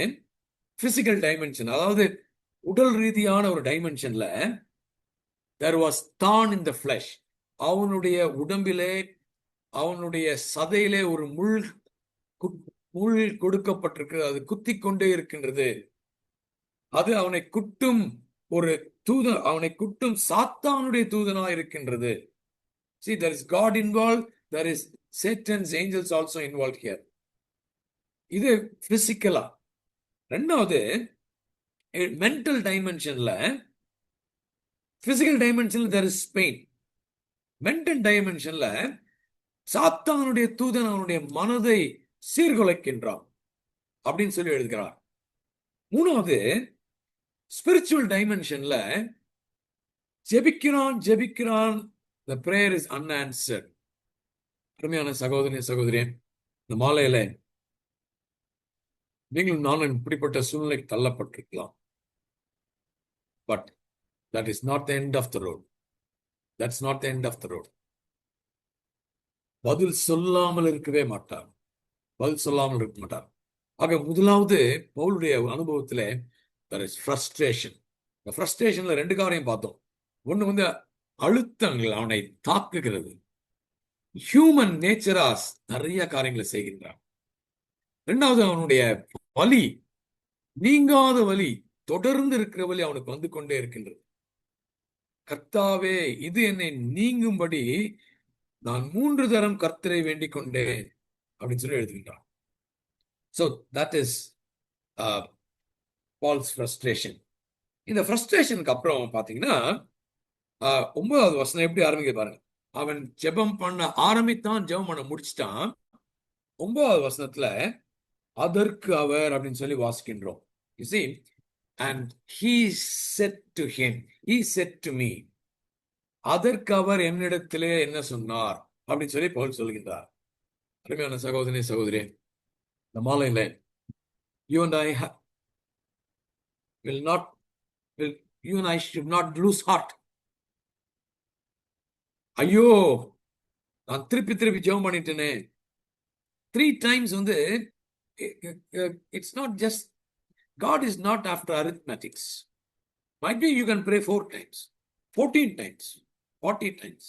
பிசிக்கல் டைமென்ஷன், அதாவது உடல் ரீதியான ஒரு டைமென்ஷன்ல there was thorn in the flesh, அவனுடைய உடம்பிலே அவனுடைய சதையிலே ஒரு முள் கொடுக்கப்பட்டிருக்கிறது, அது குத்தி கொண்டே இருக்கின்றது, அது அவனை குட்டும் ஒரு தூதன், அவனை குட்டும் சாத்தானுடைய தூதனா இருக்கின்றது. See, there is God involved, there is Satan's angels also involved here. இது பிசிக்கலா. ரெண்டாவது மென்டல் டைமென்ஷன்ல, பிசிக்கல் டைமென்ஷன்ல there is pain, மென்டல் டைமென்ஷன்ல சாத்தானுடைய தூதன் அவனுடைய மனதை சீர்குலைக்கின்றான் அப்படின்னு சொல்லி எழுதுகிறார். மூணாவது ஸ்பிரிச்சுவல் டைமென்ஷன்ல ஜெபிக்கிறான், the prayer is unanswered. அருமையான சகோதரியே, இந்த மாலையில நீங்களும் நானும் இப்படிப்பட்ட சூழ்நிலைக்கு தள்ளப்பட்டிருக்கலாம். But that is not the end of the road. That's not the end of the road. பதில் சொல்லாமல் இருக்கவே மாட்டார், பதில் சொல்லாமல் இருக்க மாட்டார். ஆக முதலாவது பவுலுடைய அனுபவத்திலே there is frustration. இந்த ஃப்ரஸ்ட்ரேஷன்ல 2 காரியம் பார்த்தோம். ஒண்ணு அழுத்தங்கள் அவனை தாக்குகிறது, ஹியூமன் நேச்சராஸ் நிறைய காரியங்களை செய்கின்றான். ரெண்டாவது அவனுடைய வலி, நீங்காத வலி, தொடர்ந்து இருக்கிற வலி அவனுக்கு வந்து கொண்டே இருக்கின்றது. கர்த்தாவே இது என்னை நீங்கும்படி நான் 3 தரம் கர்த்தரை வேண்டிக் கொண்டேன் அப்படின்னு சொல்லி எழுதுகின்றான். So that is Paul's frustration. இந்த ஃப்ரஸ்ட்ரேஷனுக்கு அப்புறம் பாத்தீங்கன்னா 9வது வசனம் எப்படி ஆரம்பிக்க பாருங்க. அவன் ஜெபம் பண்ண ஆரம்பித்தான், ஜெபம் பண்ண முடிச்சிட்டான். 9வது வசனத்துல அதற்கு அவர் அப்படின்னு சொல்லி வாசிக்கின்றோம். You see, and he said to him, he said to me, அதற்கு அவர் என்னிடத்திலே என்ன சொன்னார் அப்படின்னு சொல்லி பவுல் சொல்கின்றார். அருமையான சகோதரி, இந்த மாலையில you and I should not lose heart. ஐயோ நான் திருப்பி ஜெபம் பண்ணிட்டேனே 3 times. It's not just, God is not after arithmetics. Might be you can pray 4 times, 14 times, 40 times,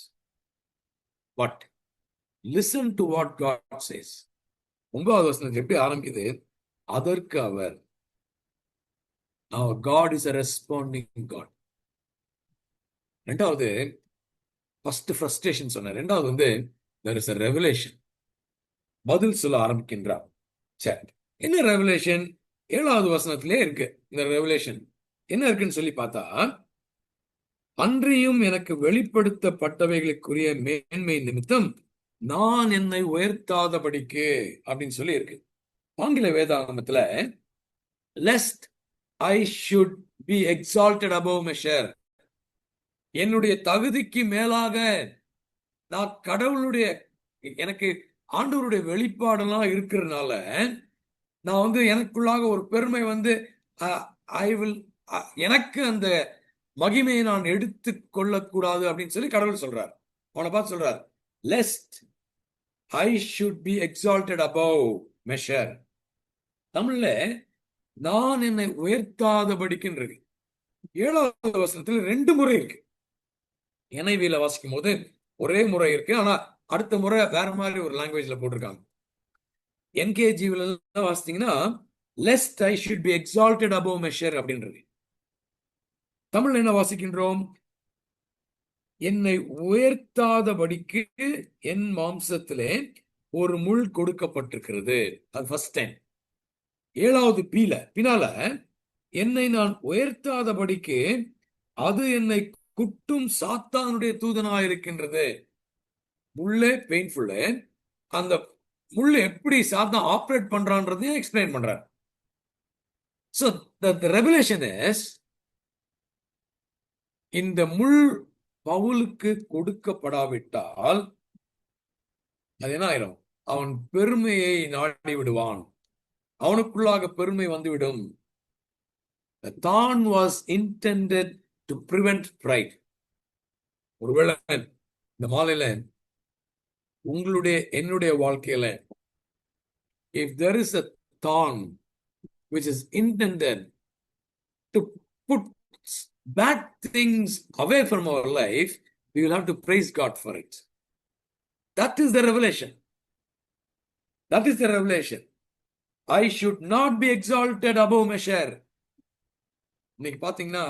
but listen to what God says. 9வது வசனம் எப்படி ஆரம்பிக்குது? அதற்கு அவர். Our God is a responding God. ரெண்டாவது ஃபர்ஸ்ட் ஃப்ரஸ்ட்ரேஷன் சொன்னார். ரெண்டாவது வந்து there is a revelation. பதில் சொல்ல ஆரம்பிக்கின்றார். சரி, என்ன ரெவலேஷன்? 7வது வசனத்திலே இருக்கு இந்த ரெவலேஷன். என்ன இருக்குன்னு சொல்லி பார்த்தா, அன்றியும் எனக்கு வெளிப்படுத்தப்பட்டவைகளுக்குரிய மேன்மை நிமித்தம் நான் என்னை உயர்த்தாதபடிக்கு அப்படின்னு சொல்லி இருக்கு. ஆங்கில வேதாகமத்துல lest I should be exalted above measure, என்னுடைய தகுதிக்கு மேலாக நான் கடவுளுடைய, எனக்கு ஆண்டவருடைய வெளிப்பாடெல்லாம் இருக்கிறதுனால நான் வந்து எனக்குள்ளாக ஒரு பெருமை வந்து ஐ வில், எனக்கு அந்த மகிமையை நான் எடுத்து கொள்ளக்கூடாது அப்படின்னு சொல்லி கடவுள் சொல்றார். அவனை பார்த்து சொல்றார், lest I should be exalted above measure. தமிழ்ல நான் என்னை உயர்த்தாதபடிக்குன்னு இருக்கு. 7வது வசனத்துல 2 முறை இருக்கு. NIV-ல வாசிக்கும் போது ஒரே முறை இருக்கு, ஆனா அடுத்த முறை வேற மாதிரி ஒரு லாங்குவேஜ்ல போட்டிருக்காங்க. NKJV-ல வாசித்தீங்கன்னா lest I should be exalted above measure அப்படின்றது. தமிழ்ல என்ன வாசிக்கின்றோம்? என்னை உயர்த்தாதபடிக்கு என் மாம்சத்திலே ஒரு முள் கொடுக்கப்பட்டிருக்கிறது. அது ஃபர்ஸ்ட் டைம். 7வது பின்னால என்னை நான் உயர்த்தாதபடிக்கு அது என்னை குட்டும் சாத்தானுடைய தூதனாயிருக்கின்றது. முள்ளே பெயின்ஃபுல்லு. அந்த முள்ளு எப்படி சாத்தான் ஆப்ரேட் பண்றான்றதையும் எக்ஸ்பிளைன் பண்றார். So the revelation is, இந்த முள் பவுலுக்கு கொடுக்கப்படாவிட்டால் அது என்ன ஆயிரும்? அவன் பெருமையை நாடி விடுவான், அவனுக்குள்ளாக பெருமை வந்துவிடும். The thorn was intended to prevent pride. ஒருவேளை இந்த மாலையில உங்களுடைய என்னுடைய வாழ்க்கையில if there is a thorn which is intended to put bad things away from our life, we will have to praise God for it. That is the revelation. That is the revelation. I should not be exalted above measure. இன்னைக்கு பாத்தீங்கன்னா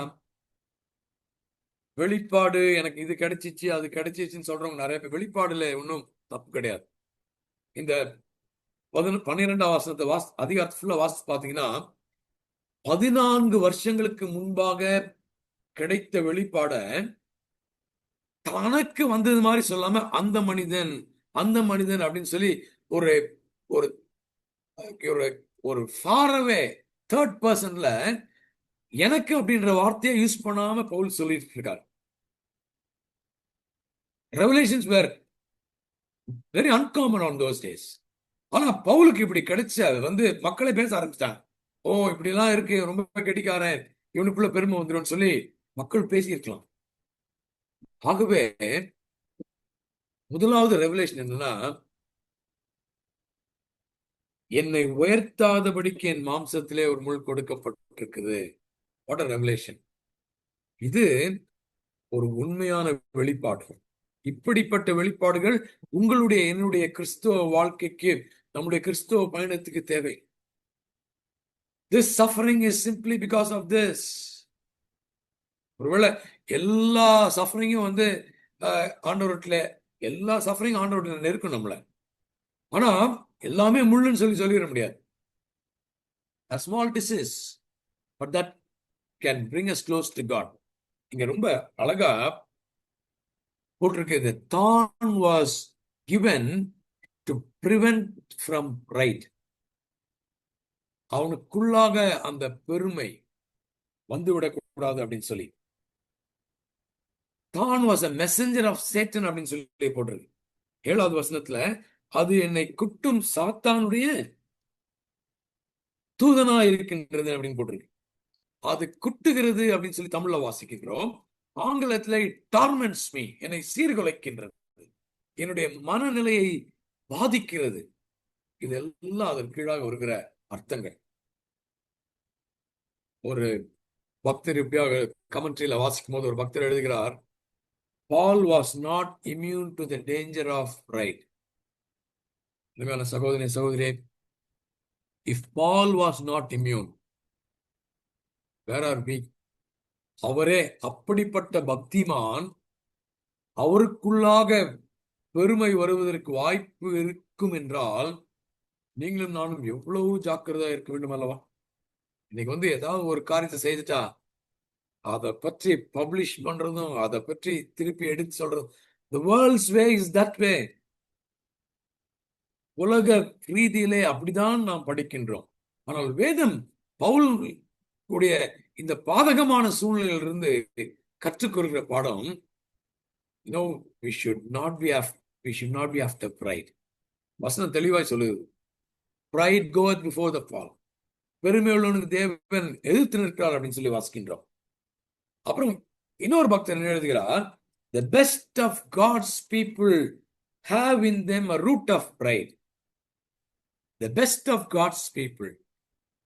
வெளிப்பாடு எனக்கு இது கிடைச்சிச்சு அது கிடைச்சிச்சுன்னு சொல்றவங்க நிறைய பேர். வெளிப்பாடுல ஒன்றும் தப்பு கிடையாது. இந்த 12வது வசனத்தை அதிகாரத்தை ஃபுல்லா வாசித்து பாத்தீங்கன்னா 14 வருஷங்களுக்கு முன்பாக கிடைத்த வெளிப்பாட தனக்கு வந்தது மாதிரி சொல்லாம அந்த மனிதன் அப்படின்னு சொல்லி ஒரு ஒரு ஒரு ஃபாரவே தேர்ட் பர்சன்ல எனக்கு அப்படின்ற வார்த்தையை யூஸ் பண்ணாம பவுல் சொல்லிட்டு இருக்காரு. Revelations were very uncommon on those days. ஆனா பவுலுக்கு இப்படி கிடைச்ச அது வந்து மக்களே பேச ஆரம்பிச்சிட்டாங்க. ஓ இப்படி எல்லாம் இருக்கு, ரொம்ப கெட்டிக்காரன், இவனுக்குள்ள பெருமை வந்துடும் சொல்லி மக்கள் பேசியிருக்கலாம். ஆகவே முதலாவது ரெவலேஷன் என்னன்னா, என்னை உயர்த்தாதபடிக்கு என் மாம்சத்திலே ஒரு முள் கொடுக்கப்பட்டிருக்குது. What a revelation. இது ஒரு உண்மையான வெளிப்பாடு. இப்படிப்பட்ட வெளிப்பாடுகள் உங்களுடைய என்னுடைய கிறிஸ்துவ வாழ்க்கைக்கு, நம்முடைய கிறிஸ்துவ பயணத்துக்கு தேவை. This suffering is simply because of this. ஒருவேளை எல்லா சஃபரிங்கும் வந்து ஆண்டவரத்துல, எல்லா சஃபரிங் ஆண்டவரத்துல நெருக்கும் நம்மள. ஆனா எல்லாமே முள்ளுன்னு சொல்லிட முடியாது. A small disease, but that can bring us close to God. இங்க ரொம்ப அழகா போட்டிருக்கு, the thorn was given to prevent from pride. அவனுக்குள்ளாக அந்த பெருமை வந்துவிடக்கூடாது அப்படின்னு சொல்லி. thorn was a messenger of Satan அப்படின்னு சொல்லி போட்டிருக்கு. 7வது வசனத்துல அது என்னை குட்டும் சாத்தானுடைய தூதனா இருக்கின்றது அப்படின்னு போட்டிருக்கு. அது குட்டுகிறது அப்படின்னு சொல்லி தமிழ்ல வாசிக்கிறோம். ஆங்கிலத்துல torments me, என்னை சீர்குலைக்கின்றது, என்னுடைய மனநிலையை பாதிக்கிறது. இதெல்லாம் அதற்கு கீழாக வருகிற அர்த்தங்கள். ஒரு பக்தர் இப்படியாக கமெண்ட்ரியில வாசிக்கும் போது ஒரு பக்தர் எழுதுகிறார், Paul was not immune to the danger of pride. சகோதரி, if Paul was not immune, where are we? அவரே அப்படிப்பட்ட பக்திமான், அவருக்குள்ளாக பெருமை வருவதற்கு வாய்ப்பு இருக்கும் என்றால் நீங்களும் நானும் எவ்வளவு ஜாக்கிரதா இருக்க வேண்டும் அல்லவா? இன்னைக்கு ஏதாவது ஒரு காரியத்தை செய்துட்டா அதை பற்றி பப்ளிஷ் பண்றதும் அதை பற்றி திருப்பி எடுத்து சொல்றதும். The world's way is that way. உலக ரீதியிலே அப்படிதான் நாம் படிக்கின்றோம். ஆனால் வேதம் பவுல் கூடிய இந்த பாதகமான சூழ்நிலையிலிருந்து கற்றுக்கொள்கிற பாடம், we should not be after pride. வசனம் தெளிவாய் சொல்லுது, pride goeth before the fall. பெருமை உள்ளவனுக்கு தேவன் எதிர்த்து நிற்கிறார் அப்படின்னு சொல்லி வாசிக்கின்றோம். அப்புறம் இன்னொரு பக்தர் என்ன எழுதுகிறார், the best of God's people have in them a root of pride. The best of God's people,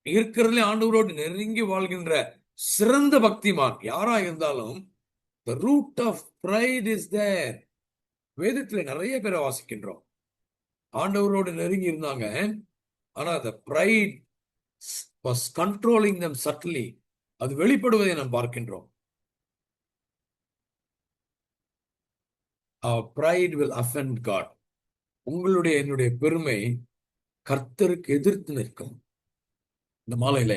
இருக்கிறதுல ஆண்டவரோடு நெருங்கி வாழ்கின்ற சிறந்த பக்திமான் யாரா இருந்தாலும் the root of pride is there. வேதத்துல நிறைய பேரை வாசிக்கின்றோம், ஆண்டவரோடு நெருங்கி இருந்தாங்க, ஆனா the pride was controlling them subtly. அது வெளிப்படுவதை நாம் பார்க்கின்றோம். Our pride will offend God. உங்களுடைய என்னுடைய பெருமை கர்த்தருக்கு எதிர்த்து நிற்கும். இந்த மாலையில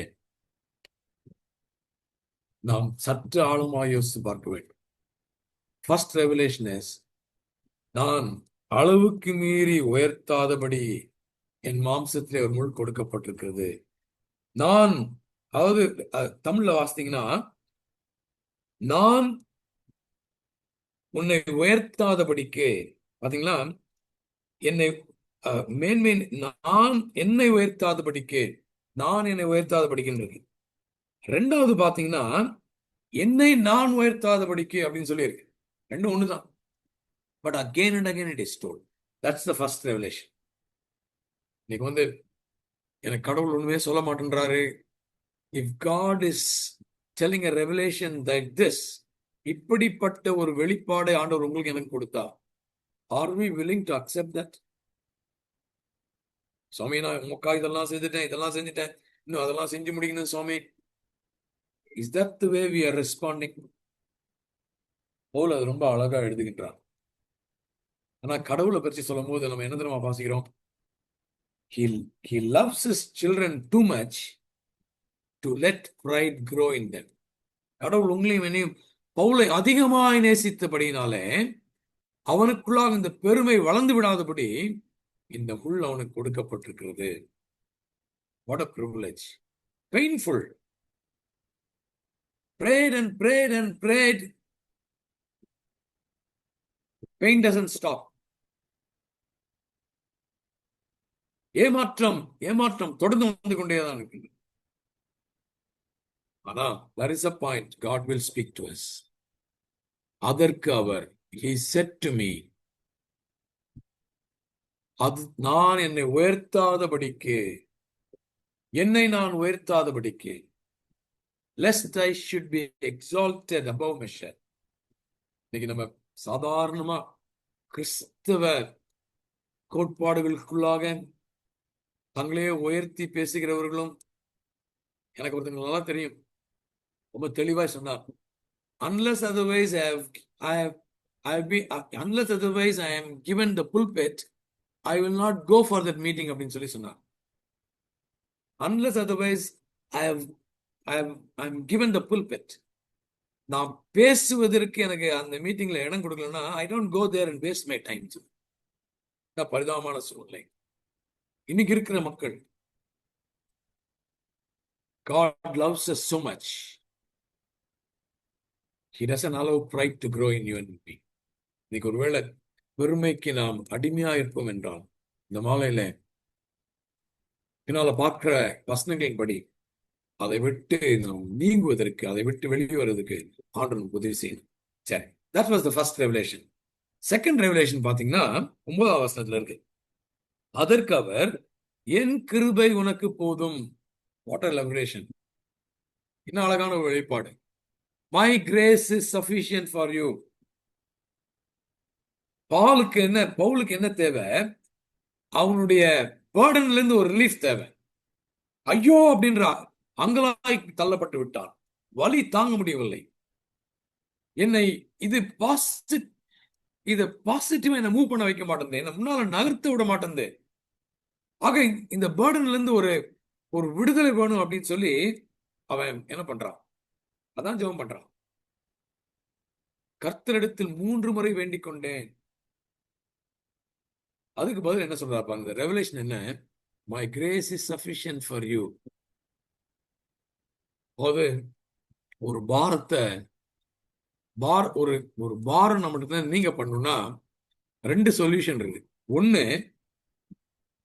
நாம் சற்று ஆழமாக யோசித்து பார்க்க வேண்டும். ஃபர்ஸ்ட் ரெவலேஷன் இஸ், நான் அளவுக்கு மீறி உயர்த்தாதபடி என் மாம்சத்திலே ஒரு முள் கொடுக்கப்பட்டிருக்கிறது. நான், அதாவது தமிழ்ல வாசித்தீங்கன்னா, நான் உன்னை உயர்த்தாதபடிக்கு, பாத்தீங்களா, என்னை நான் என்னை உயர்த்தாதபடிக்கு, நான் என்னை உயர்த்தாதபடிக்கின்றது. ரெண்டாவது பாத்தீங்கன்னா, என்னை நான் உயர்த்தாதபடிக்கு அப்படின்னு சொல்லியிருக்கு. ரெண்டும் ஒண்ணுதான். But again and again it is told. That's the first revelation. இன்னைக்கு எனக்கு கடவுள் ஒண்ணுமே சொல்ல மாட்டேன்றாரு. If God is telling a revelation like this, இப்படிப்பட்ட ஒரு வெளிப்பாடை ஆண்டவர் உங்களுக்கு எனக்கு கொடுத்தா, are we willing to accept that? சுவாமி, நான் உமக்கா இதெல்லாம் செஞ்சுட்டேன், இன்னும் அதெல்லாம் செஞ்சு முடிக்கணும் சுவாமி. Is that the way we are responding? Pavul அது ரொம்ப அழகா எழுதுகின்றார். ஆனா கடவுளை பற்றி சொல்லும் போது நம்ம என்ன தெரியுமா வாசிக்கிறோம்? He loves his children too much to let pride grow in them. கடவுள் உங்களையும் என்னையும் பவுலை அதிகமாய் நேசித்தபடினாலே அவனுக்குள்ளாக இந்த பெருமை வளர்ந்து விடாதபடி இந்த முள் அவனுக்கு கொடுக்கப்பட்டிருக்கிறது. What a privilege. Painful. Prayed and prayed and prayed. Pain doesn't stop. ஏமாற்றம் தொடர்ந்து வந்து கொண்டேதான் இருக்கு. ஆனா there is a point, God will speak to us. அதற்கு அவர், he said to me, அது நான் என்னை உயர்த்தாதபடிக்கு, lest I should be exalted above measure. இன்னைக்கு நம்ம சாதாரணமா கிறிஸ்தவ கோட்பாடுகளுக்குள்ளாக தங்களே உயர்த்தி பேசுகிறவர்களும் எனக்கு ஒருத்தங்க நல்லா தெரியும், ரொம்ப தெளிவாய் சொன்னார், unless otherwise I am given the pulpit, I will not go for that meeting அப்படின்னு சொல்லி சொன்னார். Unless otherwise I am given the pulpit, நான் பேசுவதற்கு எனக்கு அந்த மீட்டிங்ல இடம் கொடுக்கலன்னா I don't go there and waste my time. பரிதாபமான சூழ்நிலை இன்னைக்கு இருக்கிற மக்கள். God loves us so much. He doesn't allow pride to grow in you and me. இன்னைக்கு ஒருவேளை பெருமைக்கு நாம் அடிமையா இருப்போம் என்றால், இந்த மாலையில பின்னால பார்க்கிற வசனங்களின் படி அதை விட்டு நாம் நீங்குவதற்கு, அதை விட்டு வெளியே வருவதற்கு ஆண்டவர் உதவி செய்யணும். சரி, that was the first revelation. Second revelation பாத்தீங்கன்னா 9ஆம் வசனத்துல இருக்கு. அதற்கு அவர், என் கிருபை உனக்கு போதும். What a revelation. இன்னும் அழகான ஒரு வெளிப்பாடு. My grace is sufficient for you. பவுலுக்கு என்ன தேவை? அவனுடைய பேர்டன்ல இருந்து ஒரு ரிலீஃப் தேவை. ஐயோ அப்படின்ற அங்கலாய் தள்ளப்பட்டு விட்டான், வலி தாங்க முடியவில்லை. என்னை இது இதை பாசிட்டிவா என்ன மூவ் பண்ண வைக்க மாட்டேன், என்ன முன்னால நகர்த்த விட மாட்டேன். ஆக இந்த பேர்டன்ல இருந்து ஒரு ஒரு விடுதலை வேணும் அப்படின்னு சொல்லி அவன் என்ன பண்றான், அதான் ஜெபம் பண்றான். கர்த்தரிடத்தில் 3 முறை வேண்டிக் கொண்டேன். அதுக்கு பதில் என்ன சொல்றாப்பா அந்த ரெவலேஷன் என்ன? My grace is sufficient for you. அது ஒரு பாரத்தை ஒரு ஒரு பாரம் நம்மகிட்ட நீங்க பண்ணணும்னா 2 சொல்யூஷன் இருக்கு. ஒன்னு,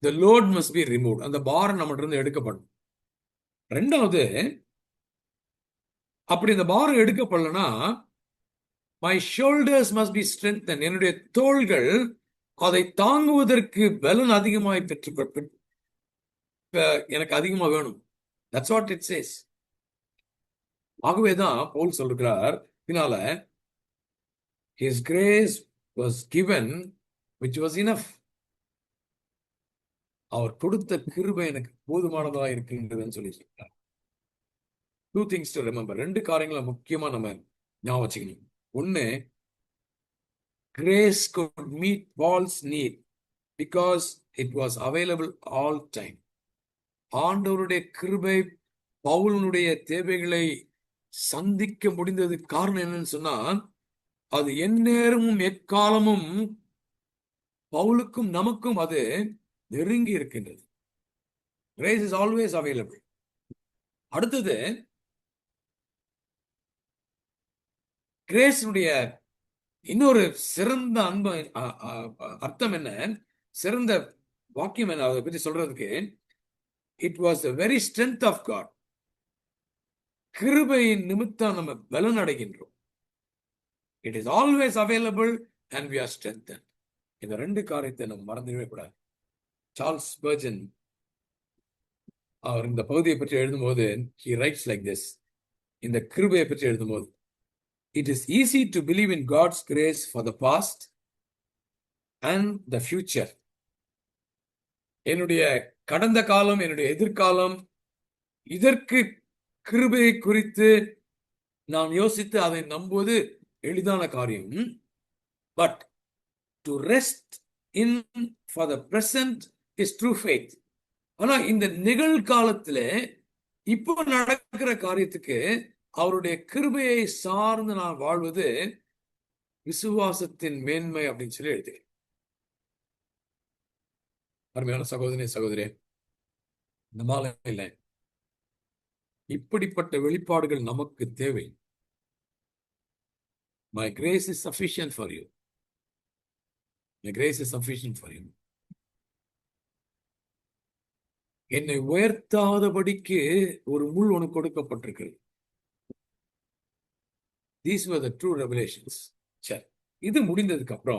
the load must be removed, அந்த பாரம் நம்மகிட்ட இருந்து எடுக்கப்படும். ரெண்டாவது, அப்படி இந்த பாரம் எடுக்கப்படலனா my shoulders must be strengthened, என்னுடைய தோள்கள் அதை தாங்குவதற்கு பலன் அதிகமாய் எனக்கு அதிகமா வேணும். That's what it says. ஆகவேதான் பவுல் சொல்கிறார் பின்னால, his grace was given which was enough. அவர் கொடுத்த கிருபை எனக்கு போதுமானதா இருக்கின்றதுன்னு சொல்லி சொல்றார். 2 things to remember. 2 காரியங்களை முக்கியமா நம்ம ஞாபகம் வச்சுக்கணும். ஒன்னு, grace could meet Paul's need because it was available all time. ஆண்டவருடைய கிருபை பவுலுடைய தேவைகளை சந்திக்க முடிந்தது காரணம் என்னன்னு சொன்னா, அது எந்நேரமும் எக்காலமும் பவுலுக்கும் நமக்கும் அது நெருங்கி இருக்கின்றது. Grace is always available. அடுத்தது, கிரேஸுடைய இன்னொரு சிறந்த அன்பு அர்த்தம் என்ன, சிறந்த வாக்கியம் என்ன அதை பற்றி சொல்றதுக்கு, it was the very strength of God. கிருபையின் நிமித்தம் நம்ம பலன் அடைகின்றோம். It is always available and we are strengthen. இந்த 2 காரியத்தை நம்ம மறந்துடவே கூடாது. சார்ல்ஸ் ஸ்பர்ஜன் அவர் இந்த பகுதியை பற்றி எழுதும்போது he writes like this. இந்த கிருபையை பற்றி எழுதும்போது, it is easy to believe in God's grace for the past and the future. என்னுடைய கடந்த காலம், என்னுடைய எதிர்காலம், இதற்கு கிருபையை குறித்து நான் யோசித்து அதை நம்புவது எளிதான காரியம். But to rest in for the present is true faith. ஆனா இந்த நிகழ்காலத்துல இப்போ நடக்கிற காரியத்துக்கு அவருடைய கிருபையை சார்ந்து நான் வாழ்வது விசுவாசத்தின் மேன்மை அப்படின்னு சொல்லி எழுது. அருமையான சகோதரி சகோதரே, இந்த மாலையில இப்படிப்பட்ட வெளிப்பாடுகள் நமக்கு தேவை. My grace is sufficient for you. My grace is sufficient for you. என்னை உயர்த்தாதபடிக்கு ஒரு முள் உனக்கு கொடுக்கப்பட்டிருக்கு. These were the true revelations. சரி, இது முடிந்ததுக்கு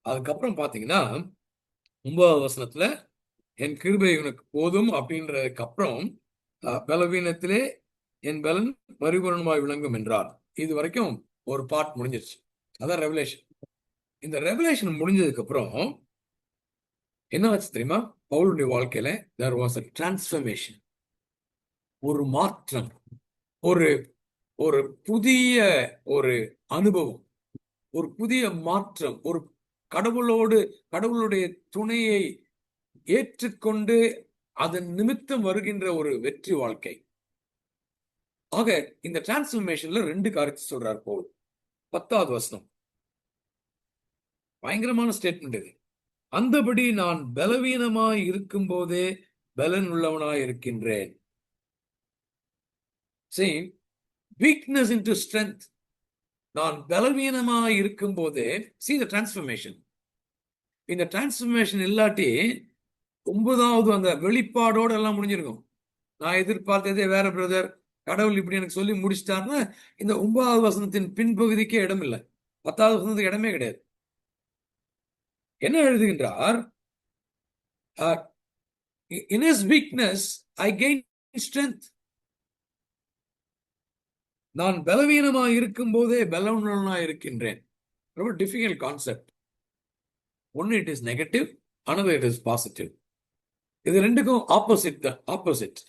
அதுக்கப்புறம் பாத்தீங்கன்னா 9வது வசனத்துல என் கிருபை உனக்கு போதும் அப்படின்றதுக்கு அப்புறம் பலவீனத்திலே என் பலன் பரிபூரணமாய் விளங்கும் என்றார். இது வரைக்கும் ஒரு பார்ட் முடிஞ்சிருச்சு. அதான் ரெவலேஷன். இந்த ரெவலேஷன் முடிஞ்சதுக்கு அப்புறம் என்ன ஆச்சு தெரியுமா? பவுலுடைய வாழ்க்கையில there was a transformation. ஒரு மாற்றம், ஒரு ஒரு புதிய ஒரு அனுபவம், ஒரு புதிய மாற்றம், ஒரு கடவுளுடைய துணையை ஏற்றுக்கொண்டு அதன் நிமித்தம் வருகின்ற ஒரு வெற்றி வாழ்க்கை. ஆக இந்த டிரான்ஸ்ஃபர்மேஷன்ல 2 காரியத்தை சொல்றார் பவுல். 10வது வசனம் பயங்கரமான ஸ்டேட்மெண்ட் இது. அந்தபடி நான் பலவீனமாய் இருக்கும் போதே பலன் உள்ளவனாய் இருக்கின்றேன். See, weakness into strength. நான் பலவீனமாய் இருக்கும் போதே, see the transformation. இந்த டிரான்ஸ்ஃபர்மேஷன் இல்லாட்டி 9வது அந்த வெளிப்பாடோட எல்லாம் முடிஞ்சிருக்கும். நான் எதிர்பார்த்ததே வேற பிரதர், கடவுள் இப்படி எனக்கு சொல்லி முடிச்சிட்டாருன்னா இந்த 9வது வசனத்தின் பின்பகுதிக்கே இடம் இல்லை, 10வது வசனத்துக்கு இடமே கிடையாது. என்ன எழுதுகின்றார்? In his weakness I gain strength. நான் பலவீனமாக இருக்கும் போதே பலவீனனாக இருக்கின்றேன். ரொம்ப டிஃபிகல்ட் கான்செப்ட். ஒன்னு it is negative, another it is positive. இது ரெண்டுக்கும் ஆப்போசிட் தான். ஆப்போசிட்,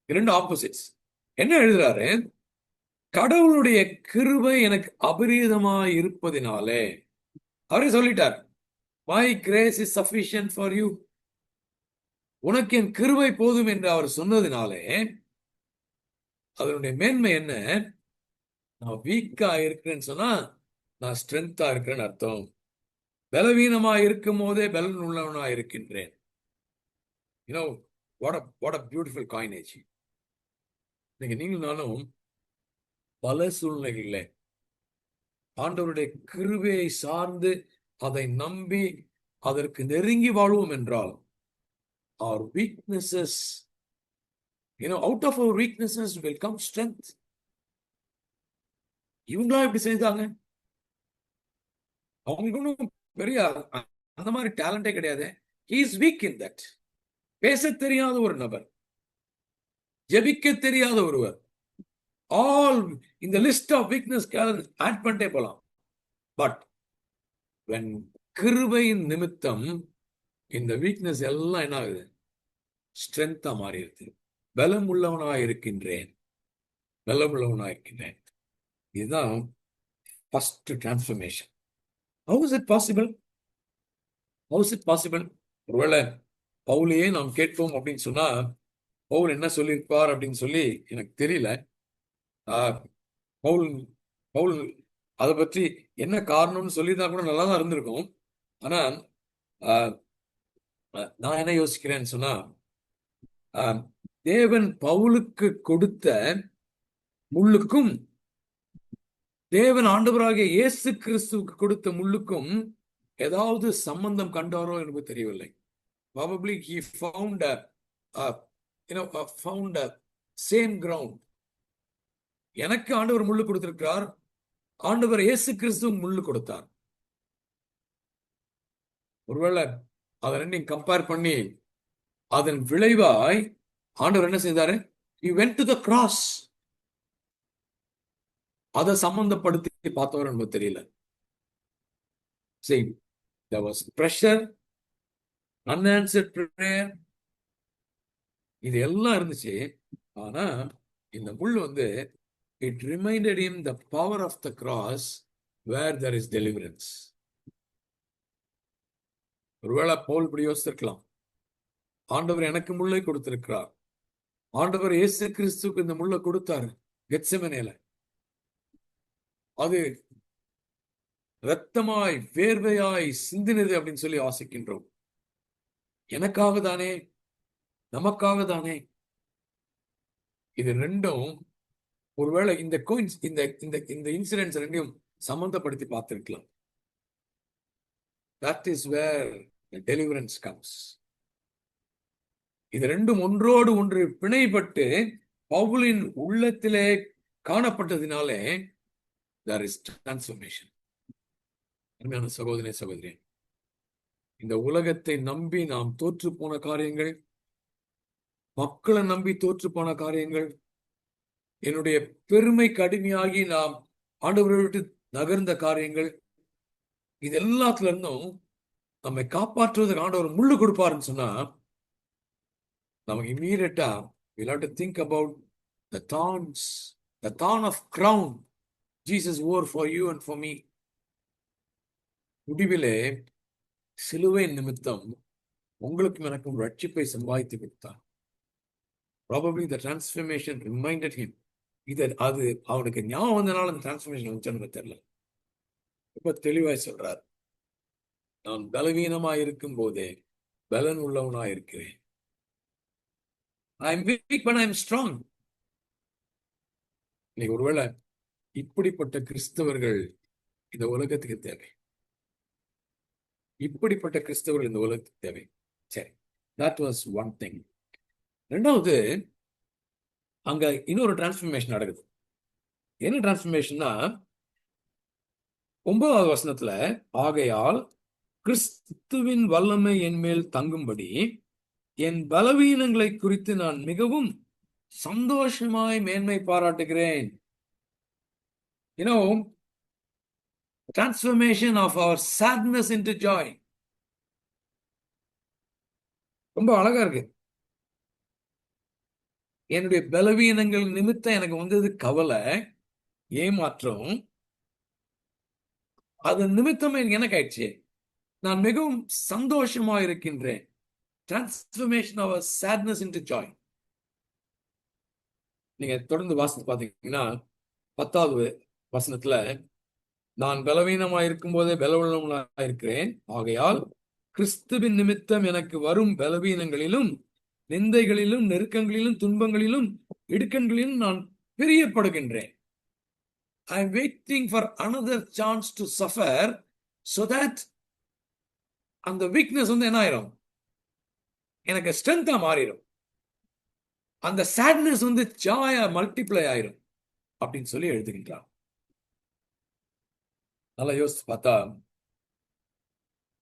இரண்டு ஆப்போசிட்ஸ். என்ன எழுதுறாரு? கடவுளுடைய கிருபை எனக்கு அபரீதமாய் இருப்பதினாலே அவரே சொல்லிட்டார், my grace is sufficient for you. உனக்கு என் கிருபை போதும் என்று அவர் சொன்னதினாலே அதனுடைய மேன்மை என்ன? நான் வீக்கா இருக்கிறேன்னு சொன்னா நான் ஸ்ட்ரென்த்தா இருக்கிறேன்னு அர்த்தம். பலவீனமா இருக்கும் போதே பலன் உள்ளவனா இருக்கின்றேன். You know, what a beautiful coinage. இன்னைக்கு நீங்களும் நானும் பல சூழ்நிலைகளில் ஆண்டவருடைய கிருபையை சார்ந்து அதை நம்பி அதற்கு நெருங்கி வாழ்வோம் என்றால், our weaknesses, out of our weaknesses will come strength. இவங்களா இப்படி செய்தாங்க? அவங்களுக்கு ஒன்றும் பெரிய அந்த மாதிரி டேலண்டே கிடையாது. he is weak in that. பேச தெரியாத ஒரு நபர், ஜெபிக்க தெரியாத ஒருவர், ஆல் இந்த லிஸ்ட் ஆஃப் வீக்னஸ் ஆட் பண்ணிட்டே போலாம். பட் when கிருபையின் நிமித்தம் இந்த வீக்னஸ் எல்லாம் என்ன ஆகுது? ஸ்ட்ரென்த்தா மாறி இருக்கு. பலம் உள்ளவனா இருக்கின்றேன், பலம் உள்ளவனா இருக்கின்றேன். இதுதான் first transformation. How is it possible? How is it possible? ஒருவேளை பவுலையே நாம் கேட்போம் அப்படின்னு சொன்னா பவுல் என்ன சொல்லியிருப்பார் அப்படின்னு சொல்லி எனக்கு தெரியல. பவுல் பவுல் அதை பற்றி என்ன காரணம்னு சொல்லியிருந்தா கூட நல்லா தான் இருந்திருக்கும். ஆனா நான் என்ன யோசிக்கிறேன்னு சொன்னா, தேவன் பவுலுக்கு கொடுத்த முள்ளுக்கும் தேவன் ஆண்டவராகிய இயேசு கிறிஸ்துவுக்கு கொடுத்த முள்ளுக்கும் ஏதாவது சம்பந்தம் கண்டாரோ எனக்கு தெரியவில்லை. Probably he found a same ground. எனக்கு ஆண்டவர் முள்ளு கொடுத்திருக்கிறார், ஆண்டவர் இயேசு கிறிஸ்து முள்ளு கொடுத்தார். ஒருவேளை அதை ரெண்டையும் கம்பேர் பண்ணி அதன் விளைவாய் ஆண்டவர் என்ன செய்தாரு? He went to the cross. அதை சம்பந்தப்படுத்தி பார்த்தவர் நமக்கு தெரியல. See, there was pressure, unanswered prayer, இது எல்லாம் இருந்துச்சு. ஆனா இந்த முள் it reminded him the power of the cross where there is deliverance. ஒருவேளை பவுல் இப்படி யோசித்திருக்கலாம், ஆண்டவர் எனக்கு முள்ளை கொடுத்திருக்கிறார், ஆண்டவர் இயேசு கிறிஸ்துக்கு இந்த முள்ளை கொடுத்தாரு கெத்செமனேல, அது இரத்தமாய் வேர்வையாய் சிந்தினது அப்படின்னு சொல்லி வாசிக்கின்றோம். எனக்காக தானே, நமக்காக தானே. இது ரெண்டும் ஒருவேளை இந்த இந்த இன்சிடென்ட்ஸ் ரெண்டையும் சம்பந்தப்படுத்தி பார்த்திருக்கலாம். That is where the deliverance comes. இது ரெண்டும் ஒன்றோடு ஒன்று பிணைப்பட்டு பவுலின் உள்ளத்திலே காணப்பட்டதினாலே there is transformation. அருமையான சகோதரனே, சகோதரி, இந்த உலகத்தை நம்பி நாம் தோற்று போன காரியங்கள், மக்களை நம்பி தோற்று போன காரியங்கள், என்னுடைய பெருமை கடுமையாகி நாம் ஆண்டவரை விட்டு நகர்ந்த காரியங்கள், இது எல்லாத்துல இருந்தும் நம்மை காப்பாற்றுவதற்கு ஆண்டவர் முள்ளு கொடுப்பாருன்னு சொன்னா நமக்கு இம்மீடியட்டா we'll have to think about the thorns, the thorn of crown Jesus wore for you and for me. முடிவிலே சிலுவை நிமித்தம் உங்களுக்கும் எனக்கும் ரட்சிப்பை சம்பாதித்து கொடுத்தார். Probably the transformation reminded him. அது அவனுக்கு ஞாபகம் வந்தனால அந்த டிரான்ஸ்ஃபர்மேஷன் வந்துச்சு தெரியல. ரொம்ப தெளிவாய் சொல்றார், நான் பலவீனமாய் இருக்கும் போதே பலன் உள்ளவனாய் இருக்கிறேன். I am weak but I am strong. இன்னைக்கு ஒருவேளை இப்படிப்பட்ட கிறிஸ்தவர்கள் இந்த உலகத்துக்கு தேவை. இப்படிப்பட்ட கிறிஸ்தவர்கள் இந்த உலகத்துக்கு தேவை. சரி, that was one thing. ரெண்டாவது, அங்க இன்னொரு டிரான்ஸ்ஃபர்மேஷன் நடக்குது. என்ன டிரான்ஸ்ஃபர்மேஷன்னா 9வது வசனத்துல, ஆகையால் கிறிஸ்துவின் வல்லமை என் மேல் தங்கும்படி என் பலவீனங்களை குறித்து நான் மிகவும் சந்தோஷமாய் மேன்மை பாராட்டுகிறேன். Transformation of our sadness into joy. ரொம்ப அழகா இருக்கு. என்னுடைய பலவீனங்கள் நிமித்தம் எனக்கு வந்தது கவலை, ஏமாற்றம். அது நிமித்தமே எனக்கு ஆயிடுச்சு. நான் மிகவும் சந்தோஷமா இருக்கின்றேன். Transformation of sadness into joy. நீங்க தொடர்ந்து வாசித்து பாத்தீங்கன்னா 10வது வசனத்துல, நான் பலவீனமா இருக்கும் போதே பலவுள்ளவனா இருக்கிறேன், ஆகையால் கிறிஸ்துவின் நிமித்தம் எனக்கு வரும் பலவீனங்களிலும் நிந்தைகளிலும் நெருக்கங்களிலும் துன்பங்களிலும் இடுக்கண்களிலும் நான் பிரியப்படுகின்றேன். I am waiting for another chance to suffer, so that அந்த வீக்னஸ் என்ன ஆயிரும், எனக்கு ஸ்ட்ரென்த்தா மாறிடும். அந்த சேட்னஸ் ஜாயா மல்டிப்ளை ஆயிரும் அப்படின்னு சொல்லி எழுதுகின்றான். நல்லா யோசிச்சு பார்த்தா,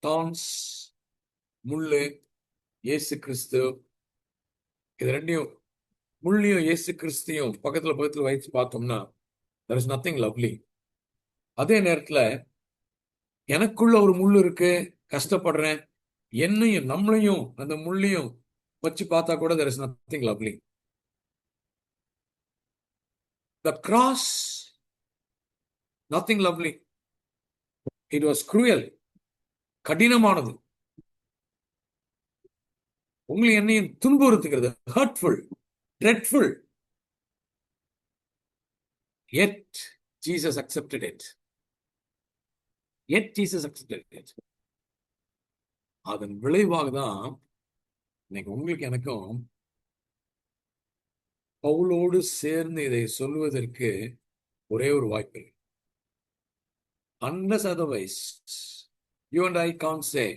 தான்ஸ், முள்ளு, இயேசு கிறிஸ்து, இது ரெண்டையும், முள்ளையும் இயேசு கிறிஸ்தையும் பக்கத்துல வைத்து பார்த்தோம்னா there is nothing lovely. அதே நேரத்துல எனக்குள்ள ஒரு முள் இருக்கு, கஷ்டப்படுறேன், என்னையும் நம்மளையும் அந்த முள்ளையும் வச்சு பார்த்தா கூட there is nothing lovely. The cross, nothing lovely. It was cruel. கடினமானது. உங்களை என்னையும் துன்புறுத்துகிறது. hurtful, dreadful. Yet Jesus accepted it. Yet Jesus accepted it. அதன் விளைவாக தான் இன்னைக்கு உங்களுக்கு எனக்கும் பவுலோடு சேர்ந்து இதை சொல்வதற்கு ஒரே ஒரு வாய்ப்பு. Unless otherwise, you and I can't say,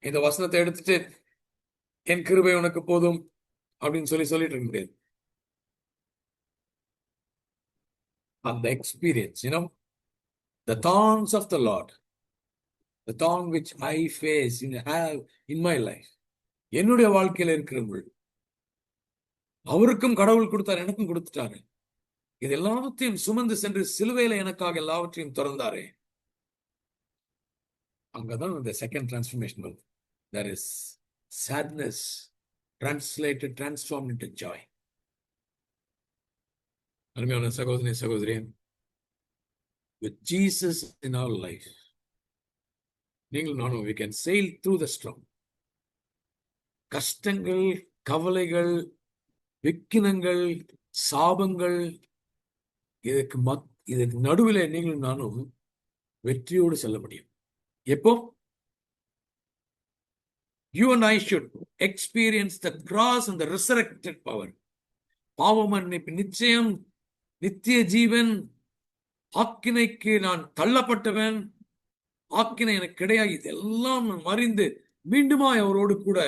இந்த வசனத்தை எடுத்துட்டு என் கிருபை உனக்கு போதும் அப்படின்னு சொல்லிட்டு இருக்க முடியாது. அந்த experience, the thorns of the Lord, the thorn which I face have in my life, என்னுடைய வாழ்க்கையில இருக்கிறவர்கள் அவருக்கும் கடவுள் கொடுத்தார், எனக்கும் கொடுத்துட்டாரு. இது எல்லாத்தையும் சுமந்து சென்று சிலுவையில எனக்காக எல்லாவற்றையும் திறந்தாரே, அங்கதான் இந்த செகண்ட் டிரான்ஸ்ஃபர்மேஷன் வருது. There is sadness transformed into joy. அருமையான சகோதரி, with Jesus in our life, நீங்கள் நானும் we can sail through the storm. கஷ்டங்கள், கவலைகள், விக்கினங்கள், சாபங்கள், இதுக்கு நடுவில் நீங்களும் நானும் வெற்றியோடு செல்ல முடியும். எப்போ? You and I should experience the cross and the resurrected power. பாவ மன்னிப்பு, நிச்சயம், நித்திய ஜீவன், ஆக்கினைக்கு நான் தள்ளப்பட்டவன், ஆக்கினை எனக்கு கிடையாது, இதெல்லாம் நான் அறிந்து மீண்டுமாய் அவரோடு கூட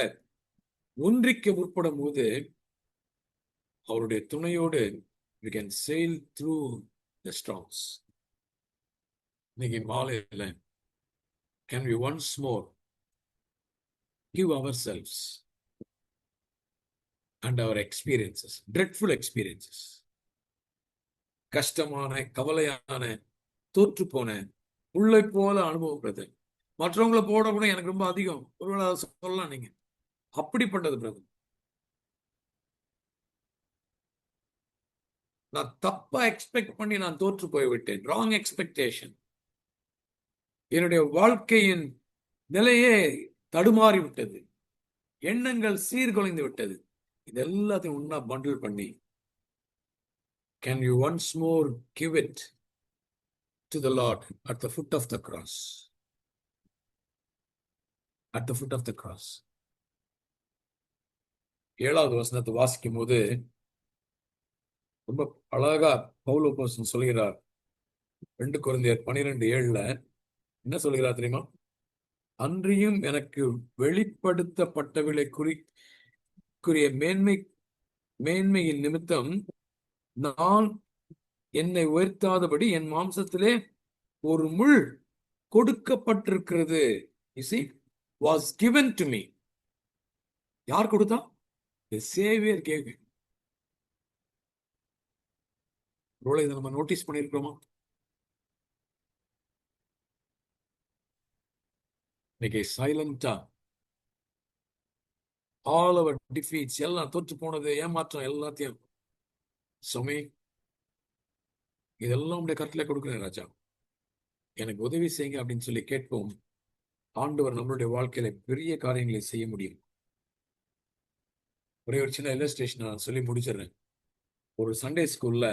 ஒன்றிக்க முற்படும் போது அவருடைய துணையோடு we can sail through the storms. இன்னைக்கு மாலையில can we once more give ourselves and our experiences, dreadful experiences, கஷ்டமான, கவலையான, தோற்று போன உள்ளை போல அனுபவப்படுது. மற்றவங்களை போட கூட எனக்கு ரொம்ப அதிகம், ஒருவேளை சொல்லலாம் நீங்க, அப்படிப்பட்டது பிரதர். நான் தப்பா எக்ஸ்பெக்ட் பண்ணி நான் தோற்று போய்விட்டேன். Wrong expectation. என்னுடைய வாழ்க்கையின் நிலையே தடுமாறி விட்டது, எண்ணங்கள் சீர்குலைந்து விட்டது. இது எல்லாத்தையும் ஒன்னா பண்டில் பண்ணி can you once more give it to the Lord at the foot of the cross? At the foot of the cross. 7வது வசனத்தை வாசிக்கும் போது ரொம்ப அழகா பவுல் அப்போஸ்தலன் சொல்கிறார். 2 கொரிந்தியர் 12:7 என்ன சொல்கிறார் தெரியுமா? அன்றியும் எனக்கு வெளிப்படுத்தப்பட்டவளை குறிய மேன்மையின் நிமித்தம் நான் என்னை உயர்த்தாதபடி என் மாம்சத்திலே ஒரு முள் கொடுக்கப்பட்டிருக்கிறது. You see, was given to me. யார் கொடுத்தா? The Savior gave me. இதை நம்ம நோட்டீஸ் பண்ணிருக்கிறோமா? இன்னைக்கு சைலண்டா ஆல் அவர் டிஃபீட்ஸ் எல்லாம், தோற்று போனது, ஏமாற்றம் எல்லாத்தையும் சுமை இதெல்லாம் உடைய கருத்துல கொடுக்கிறேன் ராஜா. எனக்கு உதவி செய்யுங்க அப்படின்னு சொல்லி கேட்போம். ஆண்டவர் நம்மளுடைய வாழ்க்கையில பெரிய காரியங்களை செய்ய முடியும். ஒரே ஒரு சின்ன இல்லஸ்ட்ரேஷன் நான் சொல்லி முடிச்சிடுறேன். ஒரு சண்டே ஸ்கூல்ல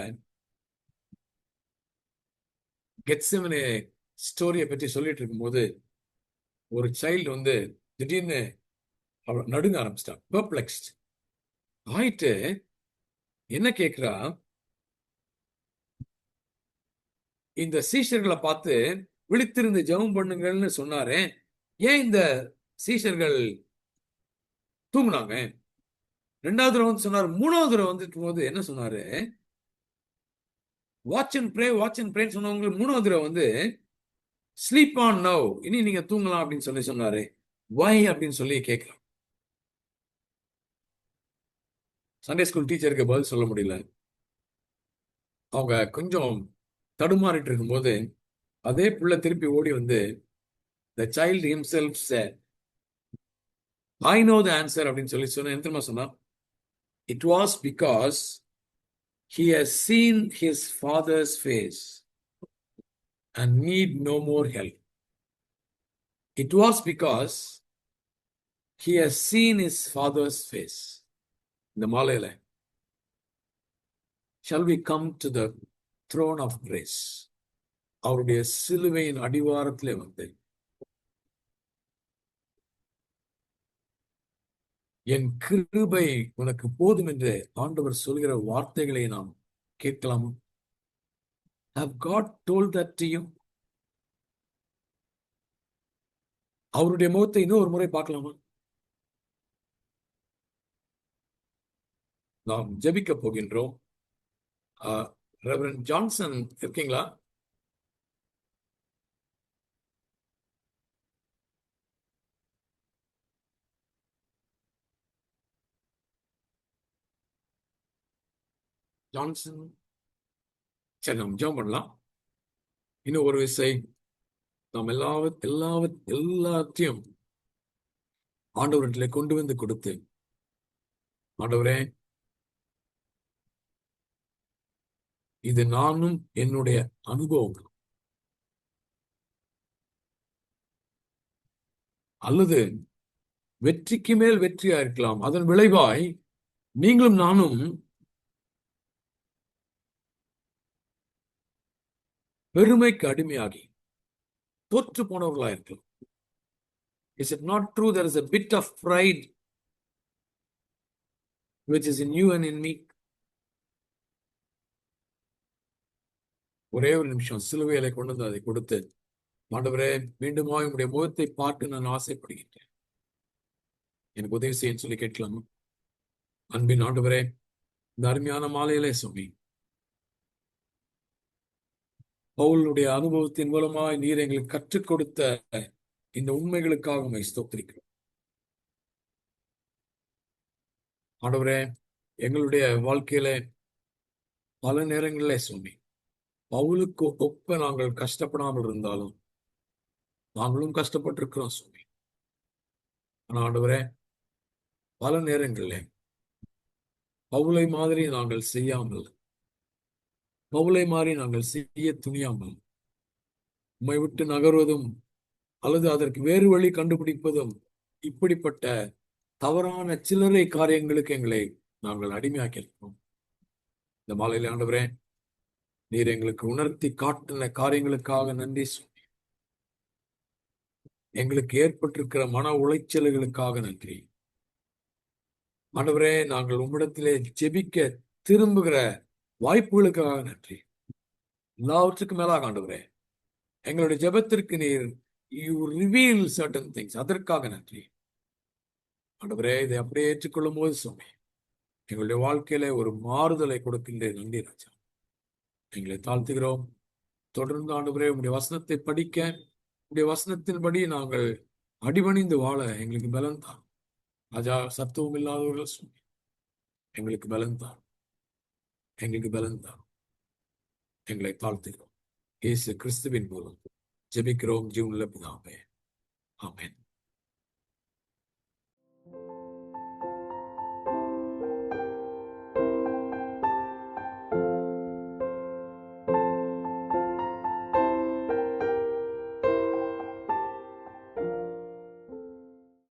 கெட்செமனே ஸ்டோரியை பற்றி சொல்லிட்டு இருக்கும்போது ஒரு சைல்டு வந்து திடீர்னு அவ நடுங்க ஆரம்பிச்சிட்டான். பெர்ப்ளெக்ஸ்ட் ஆயிட்டு என்ன கேட்கிறா, இந்த சீஷர்களை பார்த்து விழித்திருந்து ஜெபம் பண்ணுங்கள்னு சொன்னாரே, ஏன் இந்த சீஷர்கள் தூங்குனாங்க? ரெண்டாவது தடவை வந்து சொன்னாரு. மூணாவது தடவை வந்துட்டு போது என்ன சொன்னாரு, watch and pray, watch and ப்ரேன்னு சொன்னவங்களுக்கு மூணாவது தடவை வந்து ஸ்லீப் ஆன் நவ், இனி நீங்க தூங்கலாம் அப்படின்னு சொல்லி சொன்னாரு. வை அப்படின்னு சொல்லி கேட்கலாம். சண்டே ஸ்கூல் டீச்சருக்கு பதில் சொல்ல முடியல. அவங்க கொஞ்சம் தடுமாறிட்டு இருக்கும்போது அதே புள்ள திருப்பி ஓடி வந்து the child himself said, I know the answer அப்படின்னு சொல்லி சொன்ன. என்ன தெரியுமா சொன்னா, it was because he has seen his father's face and need no more help. It was because he has seen his father's face. இந்த மாலையில shall we come to the throne of grace, அவருடைய சிலுவையின் அடிவாரத்திலே வந்து என் கிருபை உனக்கு போதும் என்று ஆண்டவர் சொல்கிற வார்த்தைகளை நாம் கேட்கலாம். Have God told that to you? அவருடைய முகத்தை இன்னொரு முறை பார்க்கலாமா? நாம் ஜெபிக்க போகின்றோம். ரெவரண்ட் ஜான்சன் இருக்கீங்களா? ஜான்சன், சரி நாம் ஜெபம் பண்ணலாம். இன்னும் ஒரு விசை நாம் எல்லாத்தையும் ஆண்டவரிடத்திலே கொண்டு வந்து கொடுத்து, ஆண்டவரே, இது நானும் என்னுடைய அனுபவம், அல்லது வெற்றிக்கு மேல் வெற்றியா இருக்கலாம். அதன் விளைவாய் நீங்களும் நானும் பெருமைக்கு அடிமையாகி தோற்று போனவர்களா இருக்கலாம். Is it not true there is a bit of pride which is in you and in me? ஒரே ஒரு நிமிஷம் சிலுவையில கொண்டு வந்து அதை கொடுத்து, ஆண்டவரே, மீண்டுமா உங்களுடைய முகத்தை பார்த்து நான் ஆசைப்படுகின்றேன், எனக்கு உதவி செய்ய சொல்லி கேட்கலாமா? அன்பின் ஆண்டவரே, இந்த அருமையான மாலையிலே சொல்லி பவுலுடைய அனுபவத்தின் மூலமாய் நீர் எங்களுக்கு கற்றுக் கொடுத்த இந்த உண்மைகளுக்காக உம்மை ஸ்தோத்திரிக்கிறோம். ஆண்டவரே, எங்களுடைய வாழ்க்கையில பல நேரங்களிலே சொல்லி பவுலுக்கு ஒப்ப நாங்கள் கஷ்டப்படாமல் இருந்தாலும் நாங்களும் கஷ்டப்பட்டிருக்கிறோம் சொல்லி. ஆனா ஆண்டவரே, பல நேரங்களிலே பவுலை மாதிரி நாங்கள் செய்யாமல், பவுலை மாதிரி நாங்கள் செய்ய துணியாமல் உம்மை விட்டு நகர்வதும் அல்லது அதற்கு வேறு வழி கண்டுபிடிப்பதும், இப்படிப்பட்ட தவறான சில்லறை காரியங்களுக்கு எங்களை நாங்கள் அடிமையாக்கியிருக்கிறோம். இந்த மாலையில ஆண்டவரே, நீர் எங்களுக்கு உணர்த்தி காட்டின காரியங்களுக்காக நன்றி சொல்லி, எங்களுக்கு ஏற்பட்டிருக்கிற மன உளைச்சல்களுக்காக நன்றி. ஆண்டவரே, நாங்கள் உம்மிடத்திலே ஜெபிக்க திரும்புகிற வாய்ப்புகளுக்காக நன்றி. எல்லாவற்றுக்கும் மேலாக ஆண்டவரே, எங்களுடைய ஜெபத்திற்கு நீர் யூ ரிவீல் சர்டன் திங்ஸ், அதற்காக நன்றி. ஆண்டவரே, இதை அப்படியே ஏற்றுக்கொள்ளும் போது சுவாமி, எங்களுடைய வாழ்க்கையில ஒரு மாறுதலை கொடுக்கின்றேன். நன்றி ராஜா, எங்களை தாழ்த்துகிறோம். தொடர்ந்து ஆண்டவரே உங்களுடைய வசனத்தை படிக்க, உங்களுடைய வசனத்தின்படி நாங்கள் அடிபணிந்து வாழ எங்களுக்கு பலன் தான் ராஜா. சத்துவம் இல்லாதவர்கள் சுவாமி, எங்களுக்கு பலன் தான், எங்களுக்கு பலன் தான். எங்களை தாழ்த்துகிறோம். இயேசு கிறிஸ்துவின் மூலம் ஜெபிக்கிறோம் ஜீவனுள்ள பிதாவே. ஆமென்.